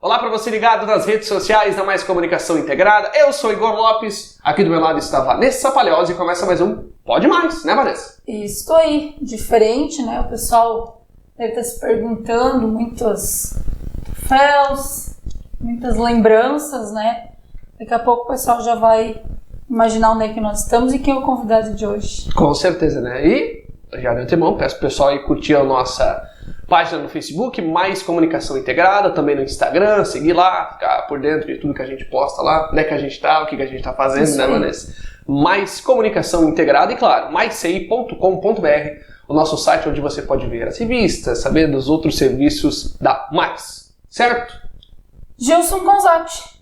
Olá para você ligado nas redes sociais da Mais Comunicação Integrada. Eu sou Igor Lopes, aqui do meu lado está Vanessa Palhosi e começa mais um Pode Mais, né, Vanessa? Isso aí, diferente, né? O pessoal deve estar se perguntando, muitos troféus, muitas lembranças, né? Daqui a pouco o pessoal já vai imaginar onde é que nós estamos e quem é o convidado de hoje. Com certeza, né? E já de antemão, peço pro pessoal aí curtir a nossa página no Facebook, Mais Comunicação Integrada, também no Instagram, seguir lá, ficar por dentro de tudo que a gente posta lá, onde é que a gente tá, o que a gente tá fazendo, isso, né, Vanessa? Mais Comunicação Integrada e, claro, maisci.com.br, o nosso site onde você pode ver as revistas, saber dos outros serviços da Mais, certo? Gilson Gonzatti,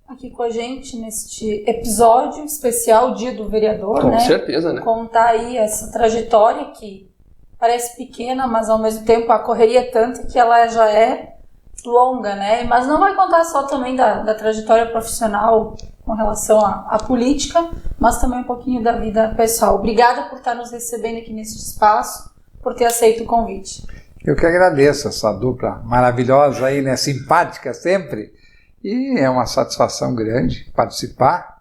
aqui com a gente neste episódio especial Dia do Vereador, né? Com certeza, né? Contar aí essa trajetória que parece pequena, mas ao mesmo tempo a correria é tanta que ela já é longa, né? Mas não vai contar só também da trajetória profissional com relação à política, mas também um pouquinho da vida pessoal. Obrigada por estar nos recebendo aqui nesse espaço, por ter aceito o convite. Eu que agradeço essa dupla maravilhosa aí, né? Simpática sempre. E é uma satisfação grande participar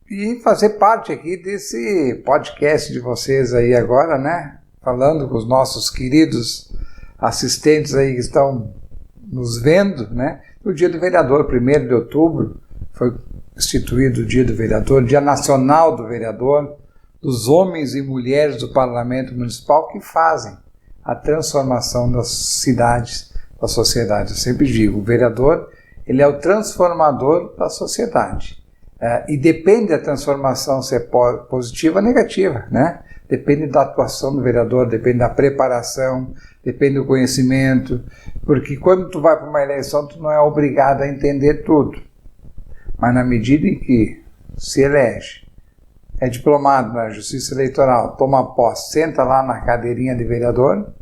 e fazer parte aqui desse podcast de vocês aí agora, né? Falando com os nossos queridos assistentes aí que estão nos vendo, né? O Dia do Vereador, 1º de outubro, foi instituído o Dia do Vereador, Dia Nacional do Vereador, dos homens e mulheres do Parlamento Municipal que fazem a transformação das cidades, da sociedade. Eu sempre digo, o vereador, ele é o transformador da sociedade. E depende da transformação ser positiva ou negativa, né? Depende da atuação do vereador, depende da preparação, depende do conhecimento, porque quando tu vai para uma eleição, tu não é obrigado a entender tudo. Mas na medida em que se elege, é diplomado na Justiça Eleitoral, toma posse, senta lá na cadeirinha de vereador,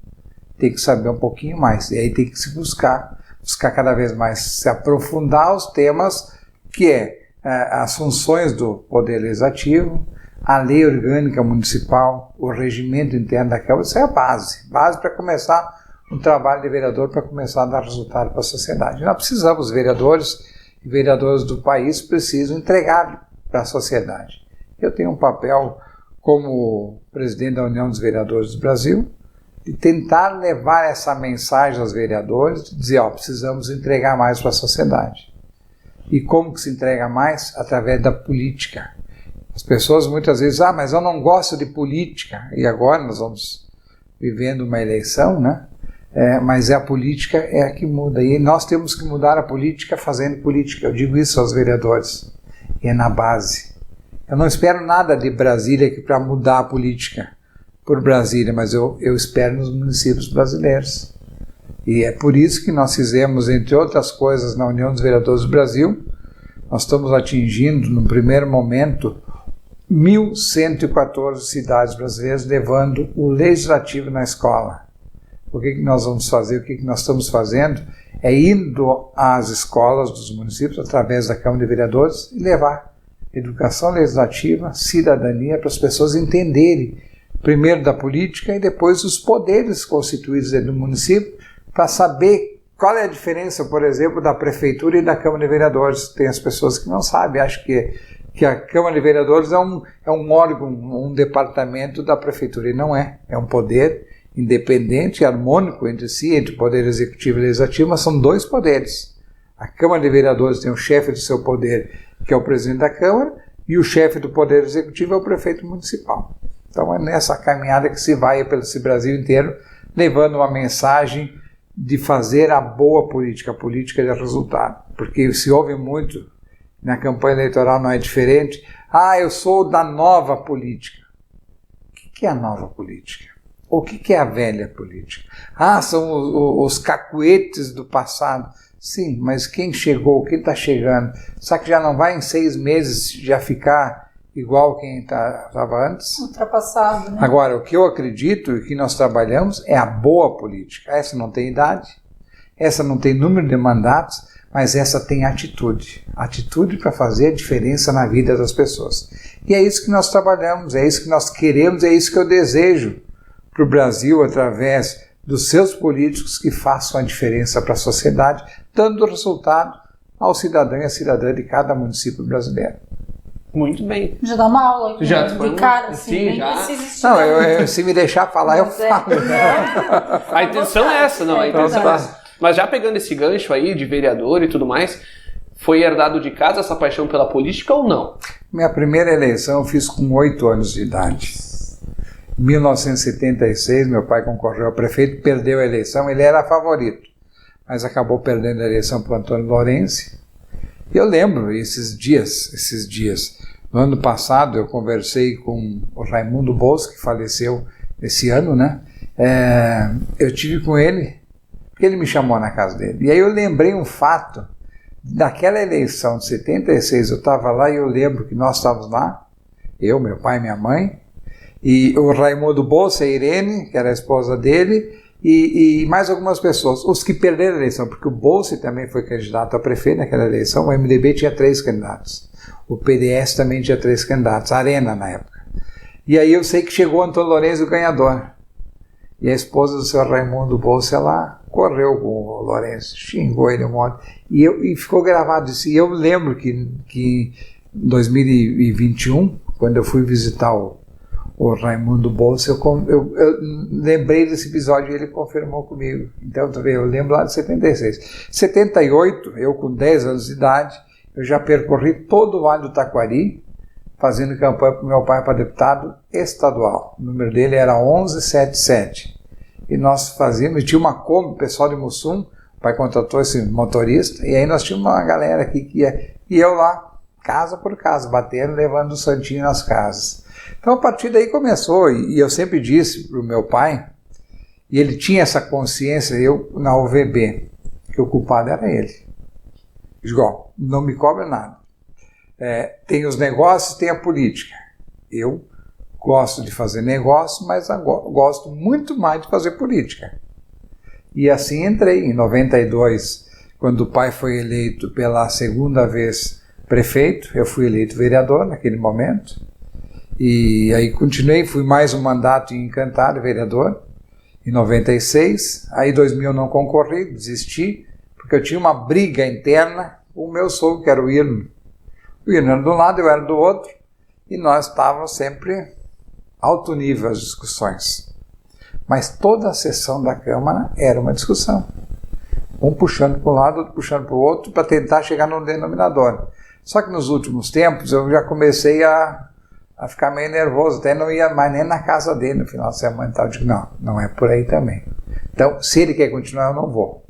tem que saber um pouquinho mais. E aí tem que se buscar cada vez mais se aprofundar os temas que as funções do Poder Legislativo, a lei orgânica municipal, o regimento interno da Câmara, isso é a base para começar um trabalho de vereador, para começar a dar resultado para a sociedade. Nós precisamos, vereadores e vereadoras do país precisam entregar para a sociedade. Eu tenho um papel como presidente da União dos Vereadores do Brasil, de tentar levar essa mensagem aos vereadores, de dizer, precisamos entregar mais para a sociedade. E como que se entrega mais? Através da política. As pessoas muitas vezes, mas eu não gosto de política, e agora nós vamos vivendo uma eleição, né? Mas a política é a que muda, e nós temos que mudar a política fazendo política. Eu digo isso aos vereadores, e é na base. Eu não espero nada de Brasília para mudar a política por Brasília, mas eu espero nos municípios brasileiros. E é por isso que nós fizemos, entre outras coisas, na União dos Vereadores do Brasil, nós estamos atingindo, no primeiro momento, 1.114 cidades brasileiras, levando o legislativo na escola. O que nós vamos fazer, o que nós estamos fazendo, é indo às escolas dos municípios, através da Câmara de Vereadores, e levar educação legislativa, cidadania, para as pessoas entenderem, primeiro da política e depois os poderes constituídos dentro do município, para saber qual é a diferença, por exemplo, da Prefeitura e da Câmara de Vereadores. Tem as pessoas que não sabem, acham que a Câmara de Vereadores é um órgão, um departamento da Prefeitura, e não é. É um poder independente e harmônico entre si, entre o Poder Executivo e Legislativo, mas são dois poderes. A Câmara de Vereadores tem o chefe do seu poder, que é o presidente da Câmara, e o chefe do Poder Executivo é o prefeito municipal. Então é nessa caminhada que se vai pelo Brasil inteiro, levando uma mensagem de fazer a boa política, a política de resultado. Porque se ouve muito, na campanha eleitoral não é diferente, eu sou da nova política. O que é a nova política? O que é a velha política? São os cacuetes do passado. Sim, mas quem chegou, quem está chegando, será que já não vai em 6 meses já ficar igual quem estava antes? Ultrapassado, né? Agora, o que eu acredito e que nós trabalhamos é a boa política. Essa não tem idade, essa não tem número de mandatos, mas essa tem atitude para fazer a diferença na vida das pessoas. E é isso que nós trabalhamos, é isso que nós queremos, é isso que eu desejo para o Brasil, através dos seus políticos que façam a diferença para a sociedade, dando resultado ao cidadão e à cidadã de cada município brasileiro. Muito bem. Já dá uma aula aqui, Já, de cara, assim, sim, nem já. precisa estudar. Não, se me deixar falar, eu falo. A intenção é essa, não, a intenção é essa. Mas já pegando esse gancho aí de vereador e tudo mais, foi herdado de casa essa paixão pela política ou não? Minha primeira eleição eu fiz com 8 anos de idade. Em 1976, meu pai concorreu a prefeito, perdeu a eleição, ele era favorito, mas acabou perdendo a eleição para o Antônio Lourenço. Eu lembro esses dias. No ano passado eu conversei com o Raimundo Bolso, que faleceu esse ano, né? Eu tive com ele, porque ele me chamou na casa dele. E aí eu lembrei um fato, daquela eleição de 76, eu estava lá e eu lembro que nós estávamos lá, eu, meu pai e minha mãe, e o Raimundo Bolso, a Irene, que era a esposa dele, e mais algumas pessoas, os que perderam a eleição, porque o Bolso também foi candidato a prefeito naquela eleição, o MDB tinha 3 candidatos, o PDS também tinha 3 candidatos, a Arena na época. E aí eu sei que chegou o Antônio Lourenço, o ganhador, e a esposa do seu Raimundo Bolso, ela correu com o Lourenço, xingou ele um monte, e ficou gravado isso. E eu lembro que em 2021, quando eu fui visitar o Raimundo Bolso, eu lembrei desse episódio e ele confirmou comigo. Então, eu lembro lá de 76. 78, eu com 10 anos de idade, eu já percorri todo o Vale do Taquari, fazendo campanha para o meu pai para deputado estadual. O número dele era 1177. E nós fazíamos, tinha uma Kombi, pessoal de Mussum, o pai contratou esse motorista, e aí nós tínhamos uma galera aqui que ia, e eu lá, casa por casa, batendo, levando o santinho nas casas. Então a partir daí começou, e eu sempre disse para o meu pai, e ele tinha essa consciência, eu na UVB, que o culpado era ele. Igual, não me cobra nada. Tem os negócios, tem a política. Eu gosto de fazer negócio, mas gosto muito mais de fazer política. E assim entrei em 92, quando o pai foi eleito pela segunda vez prefeito, eu fui eleito vereador naquele momento, e aí continuei, fui mais um mandato em Encantado, vereador, em 96, aí em 2000 não concorri, desisti, porque eu tinha uma briga interna com o meu sogro, que era o Irno. O Irno era de um lado, eu era do outro, e nós estávamos sempre alto nível as discussões. Mas toda a sessão da Câmara era uma discussão. Um puxando para um lado, outro puxando para o outro, para tentar chegar num denominador. Só que nos últimos tempos eu já comecei a ficar meio nervoso, até não ia mais nem na casa dele no final de semana e tal. Eu digo, não é por aí também. Então, se ele quer continuar, eu não vou.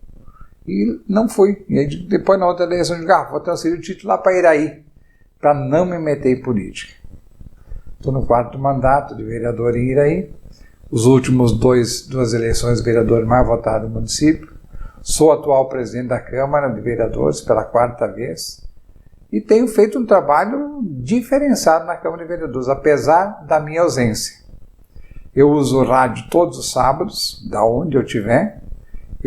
E não fui. E aí, depois, na outra eleição, eu digo, vou transferir o título lá para Iraí, para não me meter em política. Estou no 4º mandato de vereador em Iraí, os últimos duas eleições de vereador mais votado no município. Sou atual presidente da Câmara de Vereadores pela 4ª vez e tenho feito um trabalho diferenciado na Câmara de Vereadores, apesar da minha ausência. Eu uso o rádio todos os sábados, da onde eu estiver,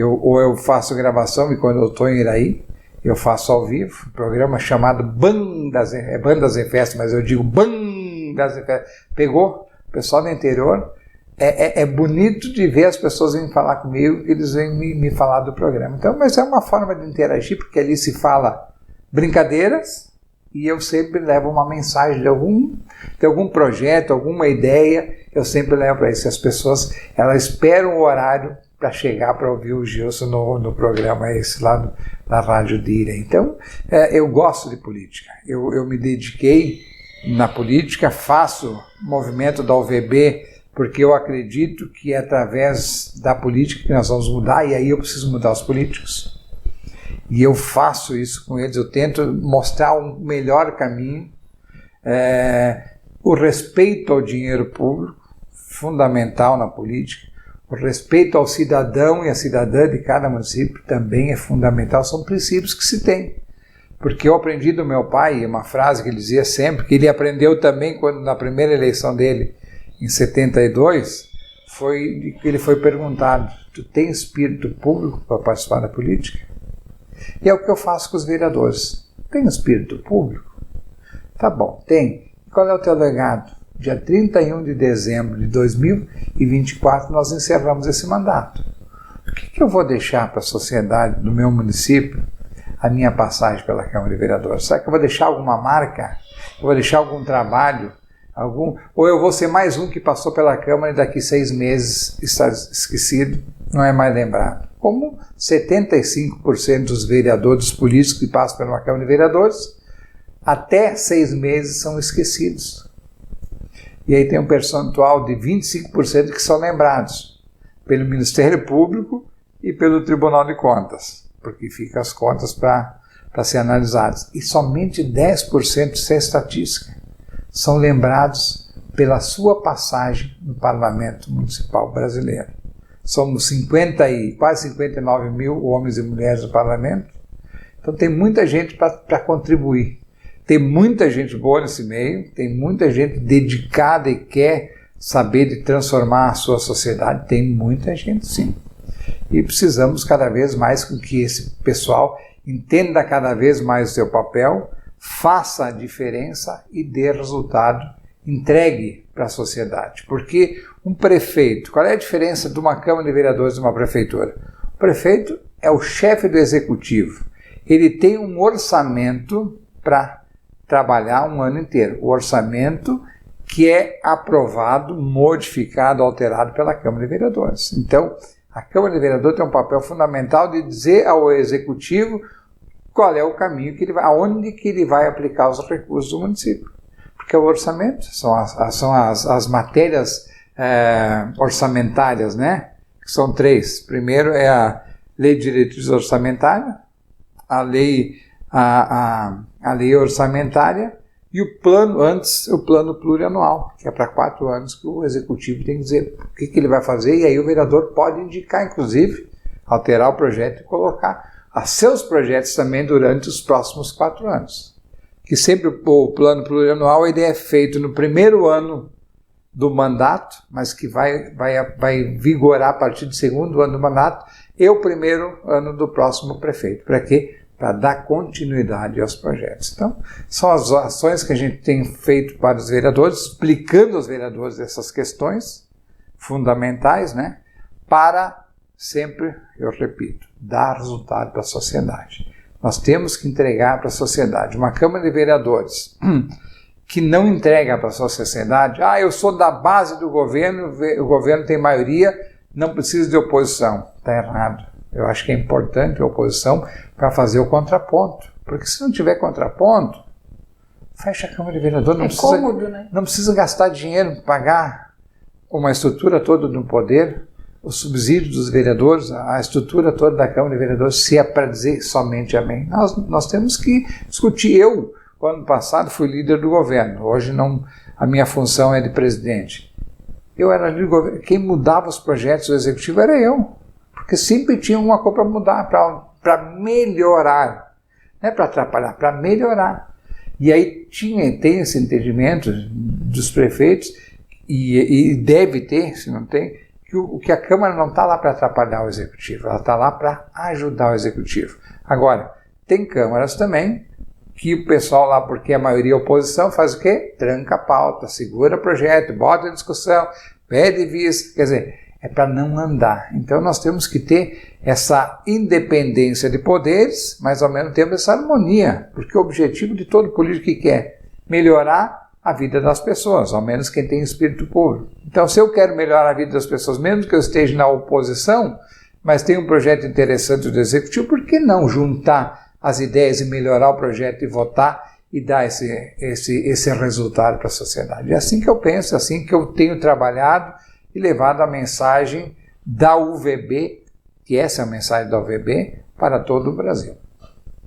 ou eu faço gravação e quando eu estou em Iraí, eu faço ao vivo, um programa chamado Bandas em Festa, mas eu digo Bandas em Festa. Pegou? O pessoal do interior, é bonito de ver as pessoas virem falar comigo, eles vêm me falar do programa. Então, mas é uma forma de interagir, porque ali se fala brincadeiras e eu sempre levo uma mensagem de algum projeto, alguma ideia, eu sempre levo para isso. As pessoas, elas esperam o horário para chegar para ouvir o Gilson no programa esse lá na Rádio Dira. Então, eu gosto de política. Eu me dediquei na política, faço movimento da UVB, porque eu acredito que é através da política que nós vamos mudar, e aí eu preciso mudar os políticos. E eu faço isso com eles, eu tento mostrar um melhor caminho, o respeito ao dinheiro público, fundamental na política, o respeito ao cidadão e à cidadã de cada município também é fundamental, são princípios que se tem. Porque eu aprendi do meu pai, uma frase que ele dizia sempre, que ele aprendeu também quando na primeira eleição dele, em 72, foi que ele foi perguntado, tu tem espírito público para participar da política? E é o que eu faço com os vereadores. Tem espírito público? Tá bom, tem. Qual é o teu legado? Dia 31 de dezembro de 2024 nós encerramos esse mandato. O que eu vou deixar para a sociedade do meu município, a minha passagem pela Câmara de Vereadores? Será que eu vou deixar alguma marca? Eu vou deixar algum trabalho? Ou eu vou ser mais um que passou pela Câmara e daqui 6 meses está esquecido, não é mais lembrado? Como 75% dos vereadores políticos que passam pela Câmara de Vereadores, até 6 meses são esquecidos. E aí tem um percentual de 25% que são lembrados pelo Ministério Público e pelo Tribunal de Contas, porque ficam as contas para ser analisadas. E somente 10%, isso é estatística, são lembrados pela sua passagem no Parlamento Municipal Brasileiro. Somos quase 59 mil homens e mulheres no Parlamento, então tem muita gente para contribuir. Tem muita gente boa nesse meio, tem muita gente dedicada e quer saber de transformar a sua sociedade, tem muita gente sim. E precisamos cada vez mais com que esse pessoal entenda cada vez mais o seu papel, faça a diferença e dê resultado, entregue para a sociedade. Porque um prefeito, qual é a diferença de uma Câmara de Vereadores e de uma prefeitura? O prefeito é o chefe do executivo, ele tem um orçamento para trabalhar um ano inteiro. O orçamento que é aprovado, modificado, alterado pela Câmara de Vereadores. Então, a Câmara de Vereadores tem um papel fundamental de dizer ao Executivo qual é o caminho que ele vai, aonde que ele vai aplicar os recursos do município. Porque o orçamento são as matérias orçamentárias, né? Que são 3. Primeiro é a Lei de Diretriz Orçamentária, a lei orçamentária e o plano plurianual, que é para 4 anos que o executivo tem que dizer o que ele vai fazer, e aí o vereador pode indicar, inclusive, alterar o projeto e colocar os seus projetos também durante os próximos 4 anos. Que sempre o plano plurianual ele é feito no primeiro ano do mandato, mas que vai vigorar a partir do segundo ano do mandato e o primeiro ano do próximo prefeito. Para quê? Para dar continuidade aos projetos. Então, são as ações que a gente tem feito para os vereadores, explicando aos vereadores essas questões fundamentais, né? Para sempre, eu repito, dar resultado para a sociedade. Nós temos que entregar para a sociedade. Uma Câmara de Vereadores que não entrega para a sua sociedade, eu sou da base do governo, o governo tem maioria, não precisa de oposição. Está errado. Eu acho que é importante a oposição para fazer o contraponto. Porque se não tiver contraponto, fecha a Câmara de Vereadores. Cômodo, né? Não precisa gastar dinheiro para pagar uma estrutura toda do poder, o subsídio dos vereadores, a estrutura toda da Câmara de Vereadores, se é para dizer somente amém. Nós temos que discutir. Eu, o ano passado, fui líder do governo. Hoje não, a minha função é de presidente. Eu era líder do governo. Quem mudava os projetos do executivo era eu. Porque sempre tinha alguma coisa para mudar, para melhorar. Não é para atrapalhar, para melhorar. E aí tem esse entendimento dos prefeitos, e deve ter, se não tem, que a Câmara não está lá para atrapalhar o Executivo, ela está lá para ajudar o Executivo. Agora, tem câmaras também que o pessoal lá, porque a maioria é oposição, faz o quê? Tranca a pauta, segura o projeto, bota em discussão, pede vista, quer dizer, é para não andar. Então nós temos que ter essa independência de poderes, mas ao mesmo tempo essa harmonia, porque o objetivo de todo político que quer melhorar a vida das pessoas, ao menos quem tem espírito público. Então, se eu quero melhorar a vida das pessoas, mesmo que eu esteja na oposição, mas tem um projeto interessante do Executivo, por que não juntar as ideias e melhorar o projeto e votar e dar esse resultado para a sociedade? É assim que eu penso, é assim que eu tenho trabalhado e levado a mensagem da UVB, que essa é a mensagem da UVB, para todo o Brasil.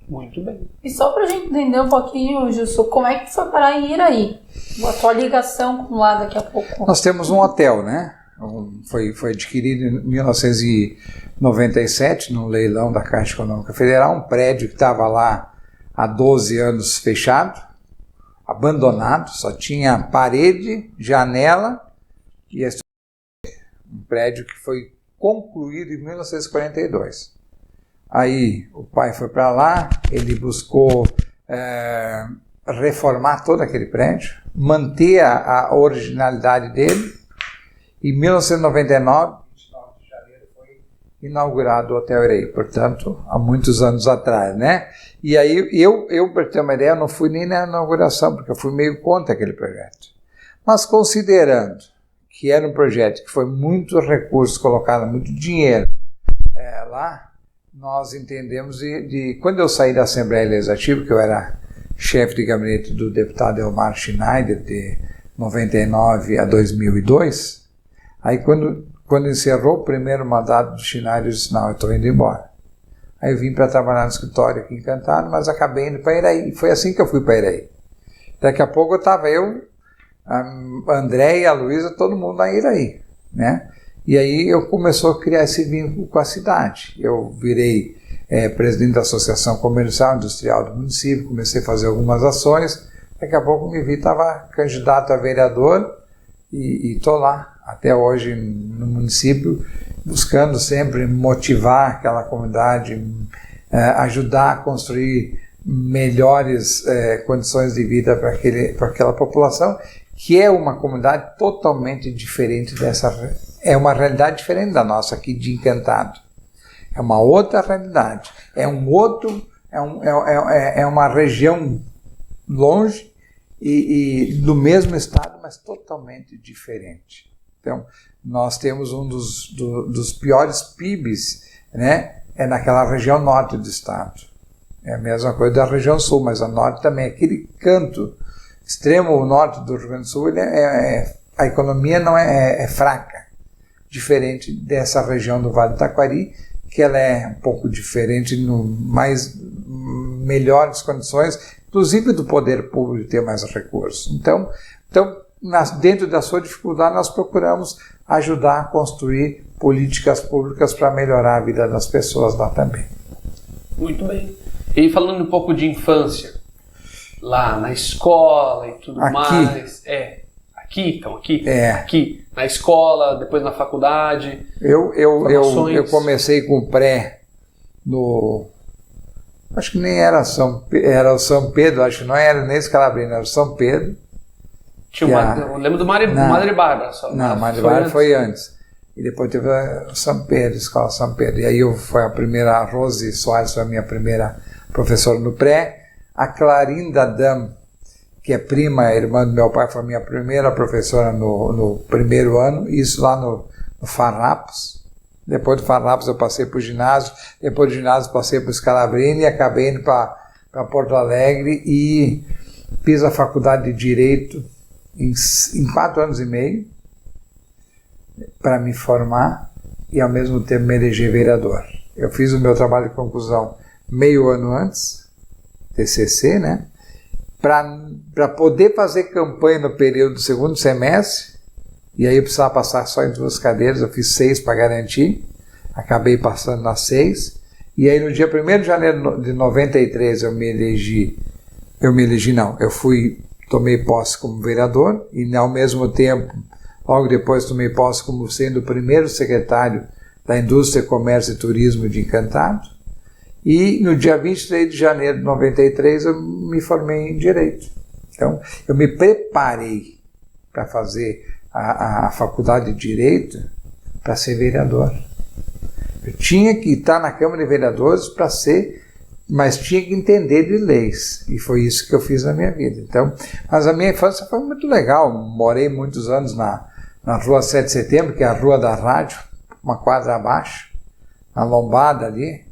Muito bem. E só para a gente entender um pouquinho, Gilson, como é que foi parar em Iraí? A tua ligação com lá daqui a pouco. Nós temos um hotel, né? Foi adquirido em 1997, no leilão da Caixa Econômica Federal, um prédio que estava lá há 12 anos fechado, abandonado, só tinha parede, janela e um prédio que foi concluído em 1942. Aí o pai foi para lá, ele buscou reformar todo aquele prédio, manter a originalidade dele. Em 1999, 29 de janeiro, foi inaugurado o Hotel Ireí, portanto, há muitos anos atrás, né? E aí, eu para ter uma ideia, não fui nem na inauguração, porque eu fui meio contra aquele projeto. Mas considerando que era um projeto que foi muito recurso colocado, muito dinheiro lá, nós entendemos, quando eu saí da Assembleia Legislativa, que eu era chefe de gabinete do deputado Elmar Schneider, de 99 a 2002, aí quando encerrou o primeiro mandato do Schneider, eu disse, não, eu estou indo embora. Aí eu vim para trabalhar no escritório aqui em Encantado, mas acabei indo para Ireí. Foi assim que eu fui para Ireí. Daqui a pouco eu estava a André e a Luísa, todo mundo na Ireí, né? E aí eu começou a criar esse vínculo com a cidade. Eu virei presidente da Associação Comercial e Industrial do município, comecei a fazer algumas ações. Daqui a pouco me vi, estava candidato a vereador e estou lá até hoje no município, buscando sempre motivar aquela comunidade, ajudar a construir melhores condições de vida para aquela população, que é uma comunidade totalmente diferente é uma realidade diferente da nossa aqui de Encantado. É uma outra realidade, é uma região longe e do mesmo estado, mas totalmente diferente. Então, nós temos um dos piores PIBs, né? É naquela região norte do estado. É a mesma coisa da região sul, mas a norte também. Aquele canto extremo norte do Rio Grande do Sul, a economia não é fraca, diferente dessa região do Vale do Taquari, que ela é um pouco diferente, melhores condições, inclusive do poder público ter mais recursos. Então dentro da sua dificuldade, nós procuramos ajudar a construir políticas públicas para melhorar a vida das pessoas lá também. Muito bem. E falando um pouco de infância, lá na escola e tudo mais. Aqui, na escola, depois na faculdade. Eu comecei com o pré acho que nem era o São Pedro, acho que não era nem Scalabrino, era o São Pedro. Eu lembro do Madre Bárbara só. Não, Madre Bárbara foi antes. E depois teve a São Pedro, Escola São Pedro. E aí foi a primeira, a Rose Soares foi a minha primeira professora no pré. A Clarinda Dam, que é prima, irmã do meu pai, foi a minha primeira professora no primeiro ano, isso lá no Farrapos. Depois do Farrapos eu passei para o ginásio, depois do ginásio passei para o Scalabrino e acabei indo para Porto Alegre e fiz a faculdade de Direito em 4 anos e meio para me formar e ao mesmo tempo me eleger vereador. Eu fiz o meu trabalho de conclusão meio ano antes, TCC, né? Para poder fazer campanha no período do segundo semestre, e aí eu precisava passar só em 2 cadeiras, eu fiz 6 para garantir, acabei passando nas 6, e aí no dia 1º de janeiro de 93 tomei posse como vereador, e ao mesmo tempo, logo depois tomei posse como sendo o primeiro secretário da Indústria, Comércio e Turismo de Encantado, e no dia 23 de janeiro de 93 eu me formei em Direito. Então, eu me preparei para fazer a faculdade de Direito para ser vereador. Eu tinha que estar na Câmara de Vereadores para ser, mas tinha que entender de leis. E foi isso que eu fiz na minha vida. Então, mas a minha infância foi muito legal. Morei muitos anos na Rua 7 de Setembro, que é a Rua da Rádio, uma quadra abaixo, na Lombada ali.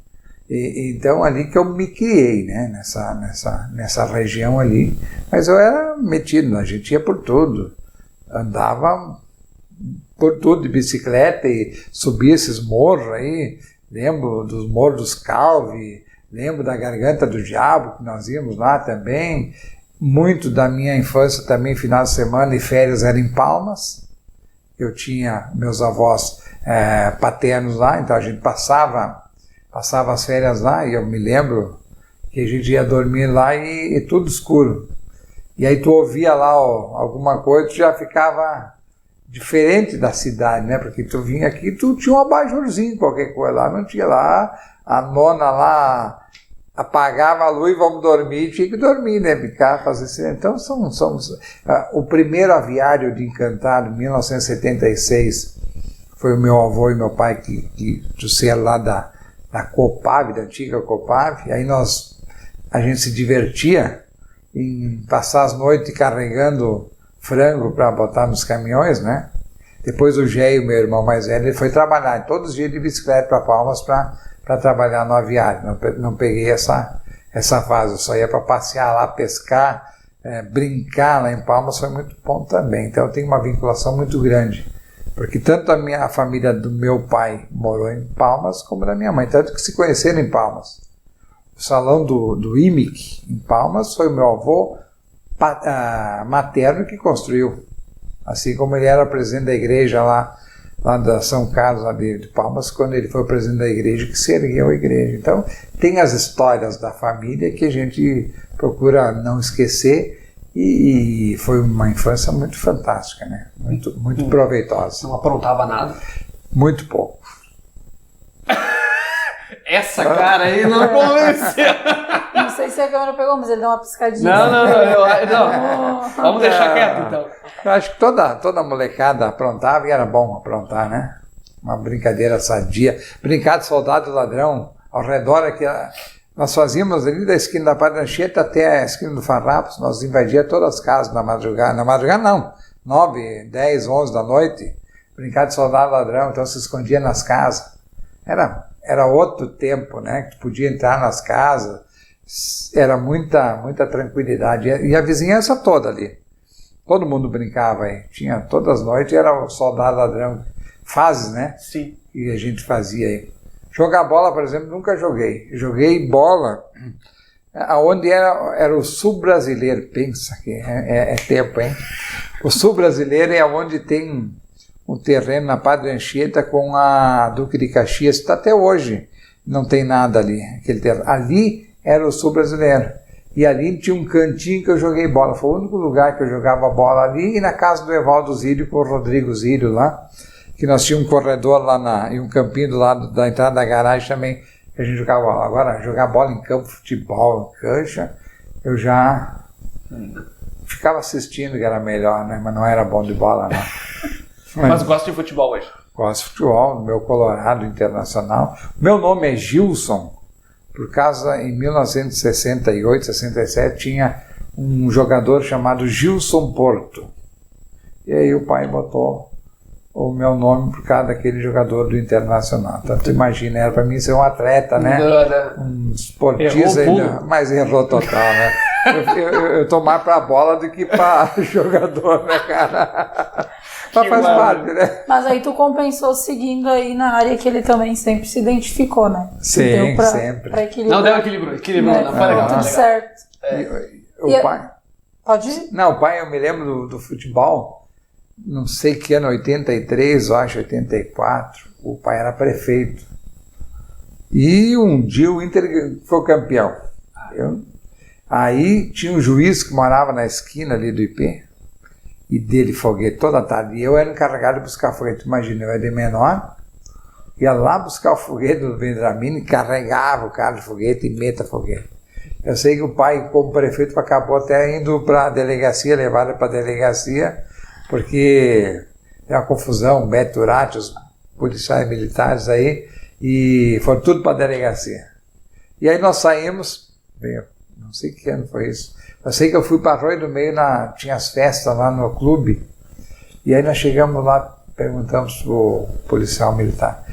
Então, ali que eu me criei, né? Nessa região ali. Mas eu era metido, a gente ia por tudo. Andava por tudo de bicicleta e subia esses morros aí. Lembro dos Morros dos Calvi, lembro da Garganta do Diabo, que nós íamos lá também. Muito da minha infância também, final de semana e férias, era em Palmas. Eu tinha meus avós paternos lá, então a gente passava as férias lá, e eu me lembro que a gente ia dormir lá e tudo escuro. E aí tu ouvia lá alguma coisa, tu já ficava diferente da cidade, né? Porque tu vinha aqui, tu tinha um abajurzinho, qualquer coisa lá, não tinha lá a nona lá apagava a luz, vamos dormir, tinha que dormir, né? Ficar, fazer silêncio. Então, somos o primeiro aviário de Encantado, em 1976, foi o meu avô e meu pai que trouxeram lá da Copave, da antiga Copave. Aí a gente se divertia em passar as noites carregando frango para botar nos caminhões, né? Depois o Géio, meu irmão mais velho, ele foi trabalhar todos os dias de bicicleta para Palmas para trabalhar no aviário. Não peguei essa fase, eu só ia para passear lá, pescar, brincar lá em Palmas, foi muito bom também. Então eu tenho uma vinculação muito grande, porque tanto a família do meu pai morou em Palmas, como da minha mãe, tanto que se conheceram em Palmas. O salão do IMIC em Palmas foi o meu avô materno que construiu, assim como ele era presidente da igreja lá da São Carlos, lá de Palmas, quando ele foi presidente da igreja, que se ergueu a igreja. Então, tem as histórias da família que a gente procura não esquecer, e foi uma infância muito fantástica, né? Muito proveitosa. Não aprontava nada? Muito pouco. Essa cara aí não convenceu. Não sei se a câmera pegou, mas ele deu uma piscadinha. Não. Vamos deixar quieto, então. Eu acho que toda molecada aprontava, e era bom aprontar, né? Uma brincadeira sadia. Brincar de soldado e ladrão ao redor aqui. Nós fazíamos ali da esquina da Padre Anchieta até a esquina do Farrapos, nós invadíamos todas as casas na madrugada. Na madrugada não, 9, 10, 11 da noite, brincar de soldado e ladrão, então se escondia nas casas. Era outro tempo, né? Que podia entrar nas casas, era muita tranquilidade. E a vizinhança toda ali. Todo mundo brincava aí. Tinha todas as noites, era o soldado ladrão. Fases, né? Sim. Que a gente fazia aí. Jogar bola, por exemplo, nunca joguei. Joguei bola aonde era o Sul Brasileiro. Pensa que é tempo, hein? O Sul Brasileiro é onde tem um terreno na Padre Anchieta com a Duque de Caxias, está até hoje. Não tem nada ali. Aquele terreno. Ali era o Sul Brasileiro. E ali tinha um cantinho que eu joguei bola. Foi o único lugar que eu jogava bola ali, e na casa do Evaldo Zílio, com o Rodrigo Zílio lá, que nós tínhamos um corredor lá e um campinho do lado da entrada da garagem também, que a gente jogava bola. Agora, jogar bola em campo, futebol, em cancha, eu já ficava assistindo, que era melhor, né? Mas não era bom de bola, não. Mas gosta de futebol hoje? Gosto de futebol, no meu Colorado Internacional. Meu nome é Gilson, por causa, em 1968, 67, tinha um jogador chamado Gilson Porto. E aí o pai botou o meu nome por causa daquele jogador do Internacional. Então, tu imagina, era para mim ser um atleta, né? Um esportista, mas errou total, né? Eu tô mais para a bola do que para jogador, né, cara? Mas faz parte, né? Mas aí tu compensou seguindo aí na área que ele também sempre se identificou, né? Sim, sempre. Pra equilibrar. Não, deu equilíbrio. Né? Não foi legal. Tudo certo. O pai... Pode ir? Não, o pai, eu me lembro do futebol, não sei que ano, 83, eu acho, 84, o pai era prefeito. E um dia o Inter foi campeão. Aí tinha um juiz que morava na esquina ali do IP, e dele foguete toda a tarde. E eu era encarregado de buscar foguete. Imagina, eu era de menor, ia lá buscar o foguete do Vendramini, carregava o carro de foguete e meta foguete. Eu sei que o pai, como prefeito, acabou até indo para a delegacia, levaram para a delegacia, porque tem uma confusão, Beto Turati, os policiais militares aí, e foram tudo para a delegacia. E aí nós saímos, não sei que ano foi isso, eu sei que eu fui para Arroio do Meio, tinha as festas lá no clube, e aí nós chegamos lá, perguntamos para o policial militar,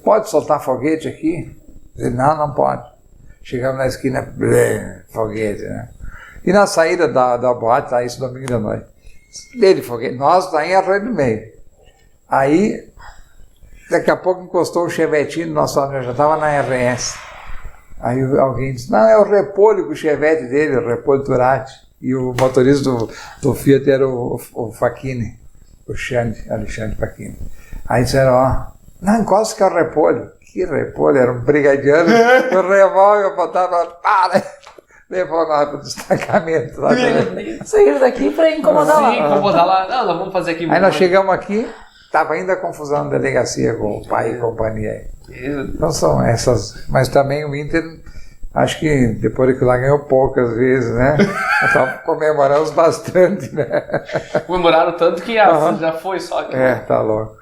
pode soltar foguete aqui? Ele disse, não pode. Chegamos na esquina, foguete, né? E na saída da boate, tá, isso domingo da noite, dele foguete, nós lá em Arroio do Meio. Aí, daqui a pouco encostou o chevetinho do nosso amigo, já estava na RS. Aí alguém disse, não, é o repolho com o chevette dele, o repolho Turati. E o motorista do Fiat era o Facchini, o Alexandre Facchini. Aí disseram, não, encosta que é o repolho. Que repolho, era um brigadiano, o revólver botava, levou nós para o destacamento lá. Saíram daqui para incomodar lá. Sim, incomodar lá. Não, nós vamos fazer aqui. Aí nós chegamos aqui, estava ainda a confusão na delegacia com o pai e companhia. Então são essas. Mas também o Inter, acho que depois que lá ganhou poucas vezes, né? Então comemoramos bastante, né? Comemoraram tanto que já foi só aqui. Tá louco.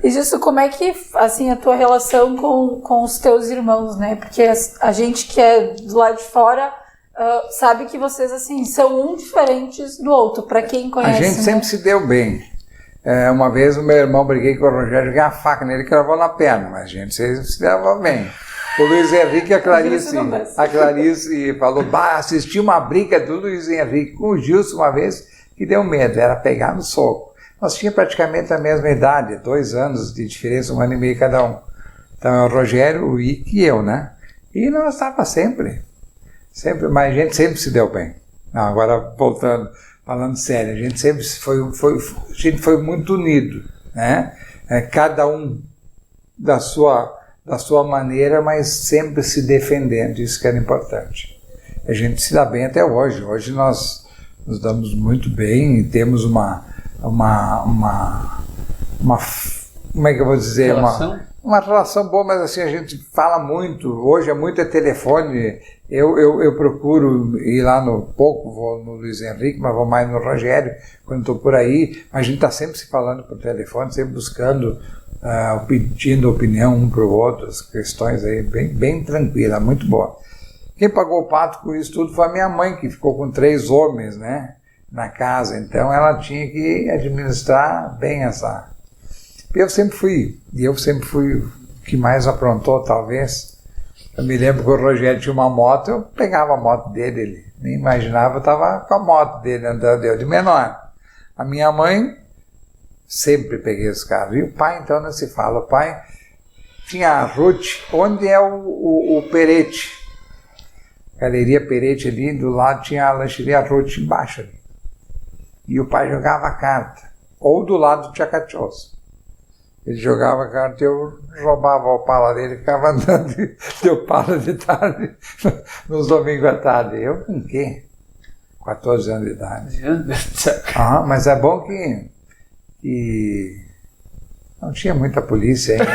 E Gilson, como é que, assim, a tua relação com os teus irmãos, né? Porque a gente que é do lado de fora sabe que vocês, assim, são diferentes do outro, para quem conhece. A gente sempre se deu bem. Uma vez o meu irmão briguei com o Rogério, joguei a faca nele e cravou na perna, mas a gente se dava bem. O Luiz Henrique e a Clarice falou, assisti uma briga do Luiz Henrique com o Gilson uma vez que deu medo, era pegar no soco. Nós tínhamos praticamente a mesma idade, 2 anos de diferença, 1 ano e meio cada um. Então é o Rogério, o Ike e eu, né? E nós estávamos sempre, mas a gente sempre se deu bem. Não, agora voltando, falando sério, a gente sempre foi muito unido, né? Cada um da sua maneira, mas sempre se defendendo, isso que era importante. A gente se dá bem até hoje. Hoje nós nos damos muito bem e temos uma como é que eu vou dizer? Uma relação boa, mas assim, a gente fala muito, hoje é muito telefone, eu procuro ir lá vou no Luiz Henrique, mas vou mais no Rogério, quando estou por aí, mas a gente está sempre se falando por telefone, sempre buscando, pedindo opinião um para o outro, as questões aí, bem tranquila, muito boa. Quem pagou o pato com isso tudo foi a minha mãe, que ficou com 3 homens, né? Na casa, então ela tinha que administrar bem essa. Eu sempre fui o que mais aprontou, talvez. Eu me lembro que o Rogério tinha uma moto, eu pegava a moto dele, ele nem imaginava, eu estava com a moto dele andando, eu de menor. A minha mãe, sempre peguei os carros. E o pai, então, não se fala. O pai tinha a Ruth, onde é o Perete. Galeria Perete ali, do lado tinha a lancheria Ruth embaixo ali. E o pai jogava carta, ou do lado do Tchacachos. Ele jogava carta e eu roubava a opala dele, ficava andando de opala de tarde, nos domingos à tarde. Eu com o quê? 14 anos de idade. Mas é bom que não tinha muita polícia ainda,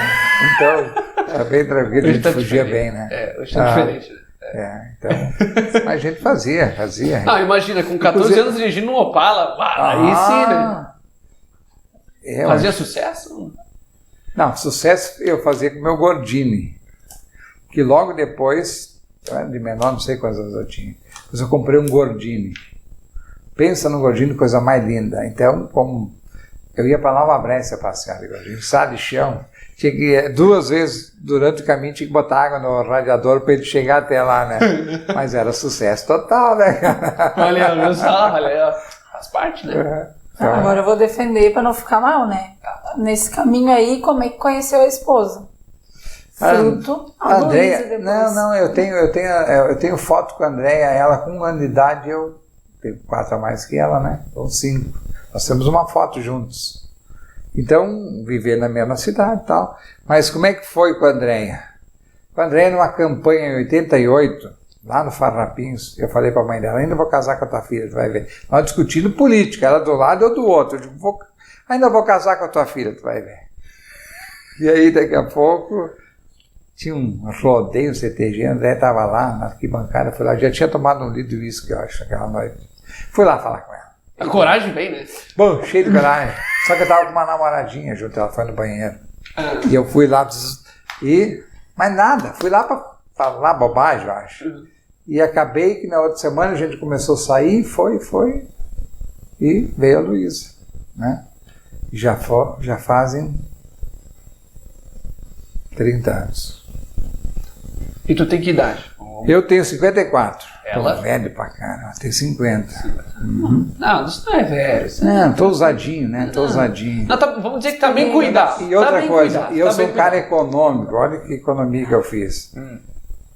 então era bem tranquilo, a gente fugia bem, né? Hoje tá diferente. Então, mas a gente fazia. Não, imagina, com 14 anos dirigindo um Opala, aí sim, né? Fazia sucesso? Não, sucesso eu fazia com o meu Gordini, que logo depois, de menor, não sei quantos anos eu tinha, mas eu comprei um Gordini. Pensa no Gordini, coisa mais linda. Então, como eu ia para Nova Brécia passear de Gordini, sala de chão, tinha que 2 vezes durante o caminho tinha que botar água no radiador para ele chegar até lá, né? Mas era sucesso total, né, cara? Valeu, faz parte, né? Então, agora eu vou defender para não ficar mal, né? Nesse caminho aí, como é que conheceu a esposa? Fruto, a Andréia, depois. não, eu tenho foto com a Andréia, ela com 1 ano de idade, eu tenho 4 a mais que ela, né? Ou 5. Nós temos uma foto juntos. Então, viver na mesma cidade e tal. Mas como é que foi com a Andréia? Com a Andréia, numa campanha em 88, lá no Farrapinhos, eu falei para a mãe dela, ainda vou casar com a tua filha, tu vai ver. Nós discutindo política, ela do lado e eu do outro. Eu digo, ainda vou casar com a tua filha, tu vai ver. E aí, daqui a pouco, tinha um rodeio, um CTG, a Andréia estava lá, na arquibancada, fui lá, já tinha tomado um litro de uísque, eu acho, aquela noite. Fui lá falar com ela. A coragem vem, né? Bom, cheio de coragem. Só que eu tava com uma namoradinha junto, ela foi no banheiro. E eu fui lá, mas nada, fui lá para falar bobagem, eu acho. E acabei que na outra semana a gente começou a sair, foi, e veio a Luísa, né? Já fazem 30 anos. E tu tem que idade? Eu tenho 54. Ela? Tô velho pra caramba, tenho 50. Não, isso não é velho. Não, tô ousadinho, né? Tô ousadinho. Não, vamos dizer que tá bem cuidado. E outra coisa, cuidado, eu sou um cara econômico, olha que economia que eu fiz.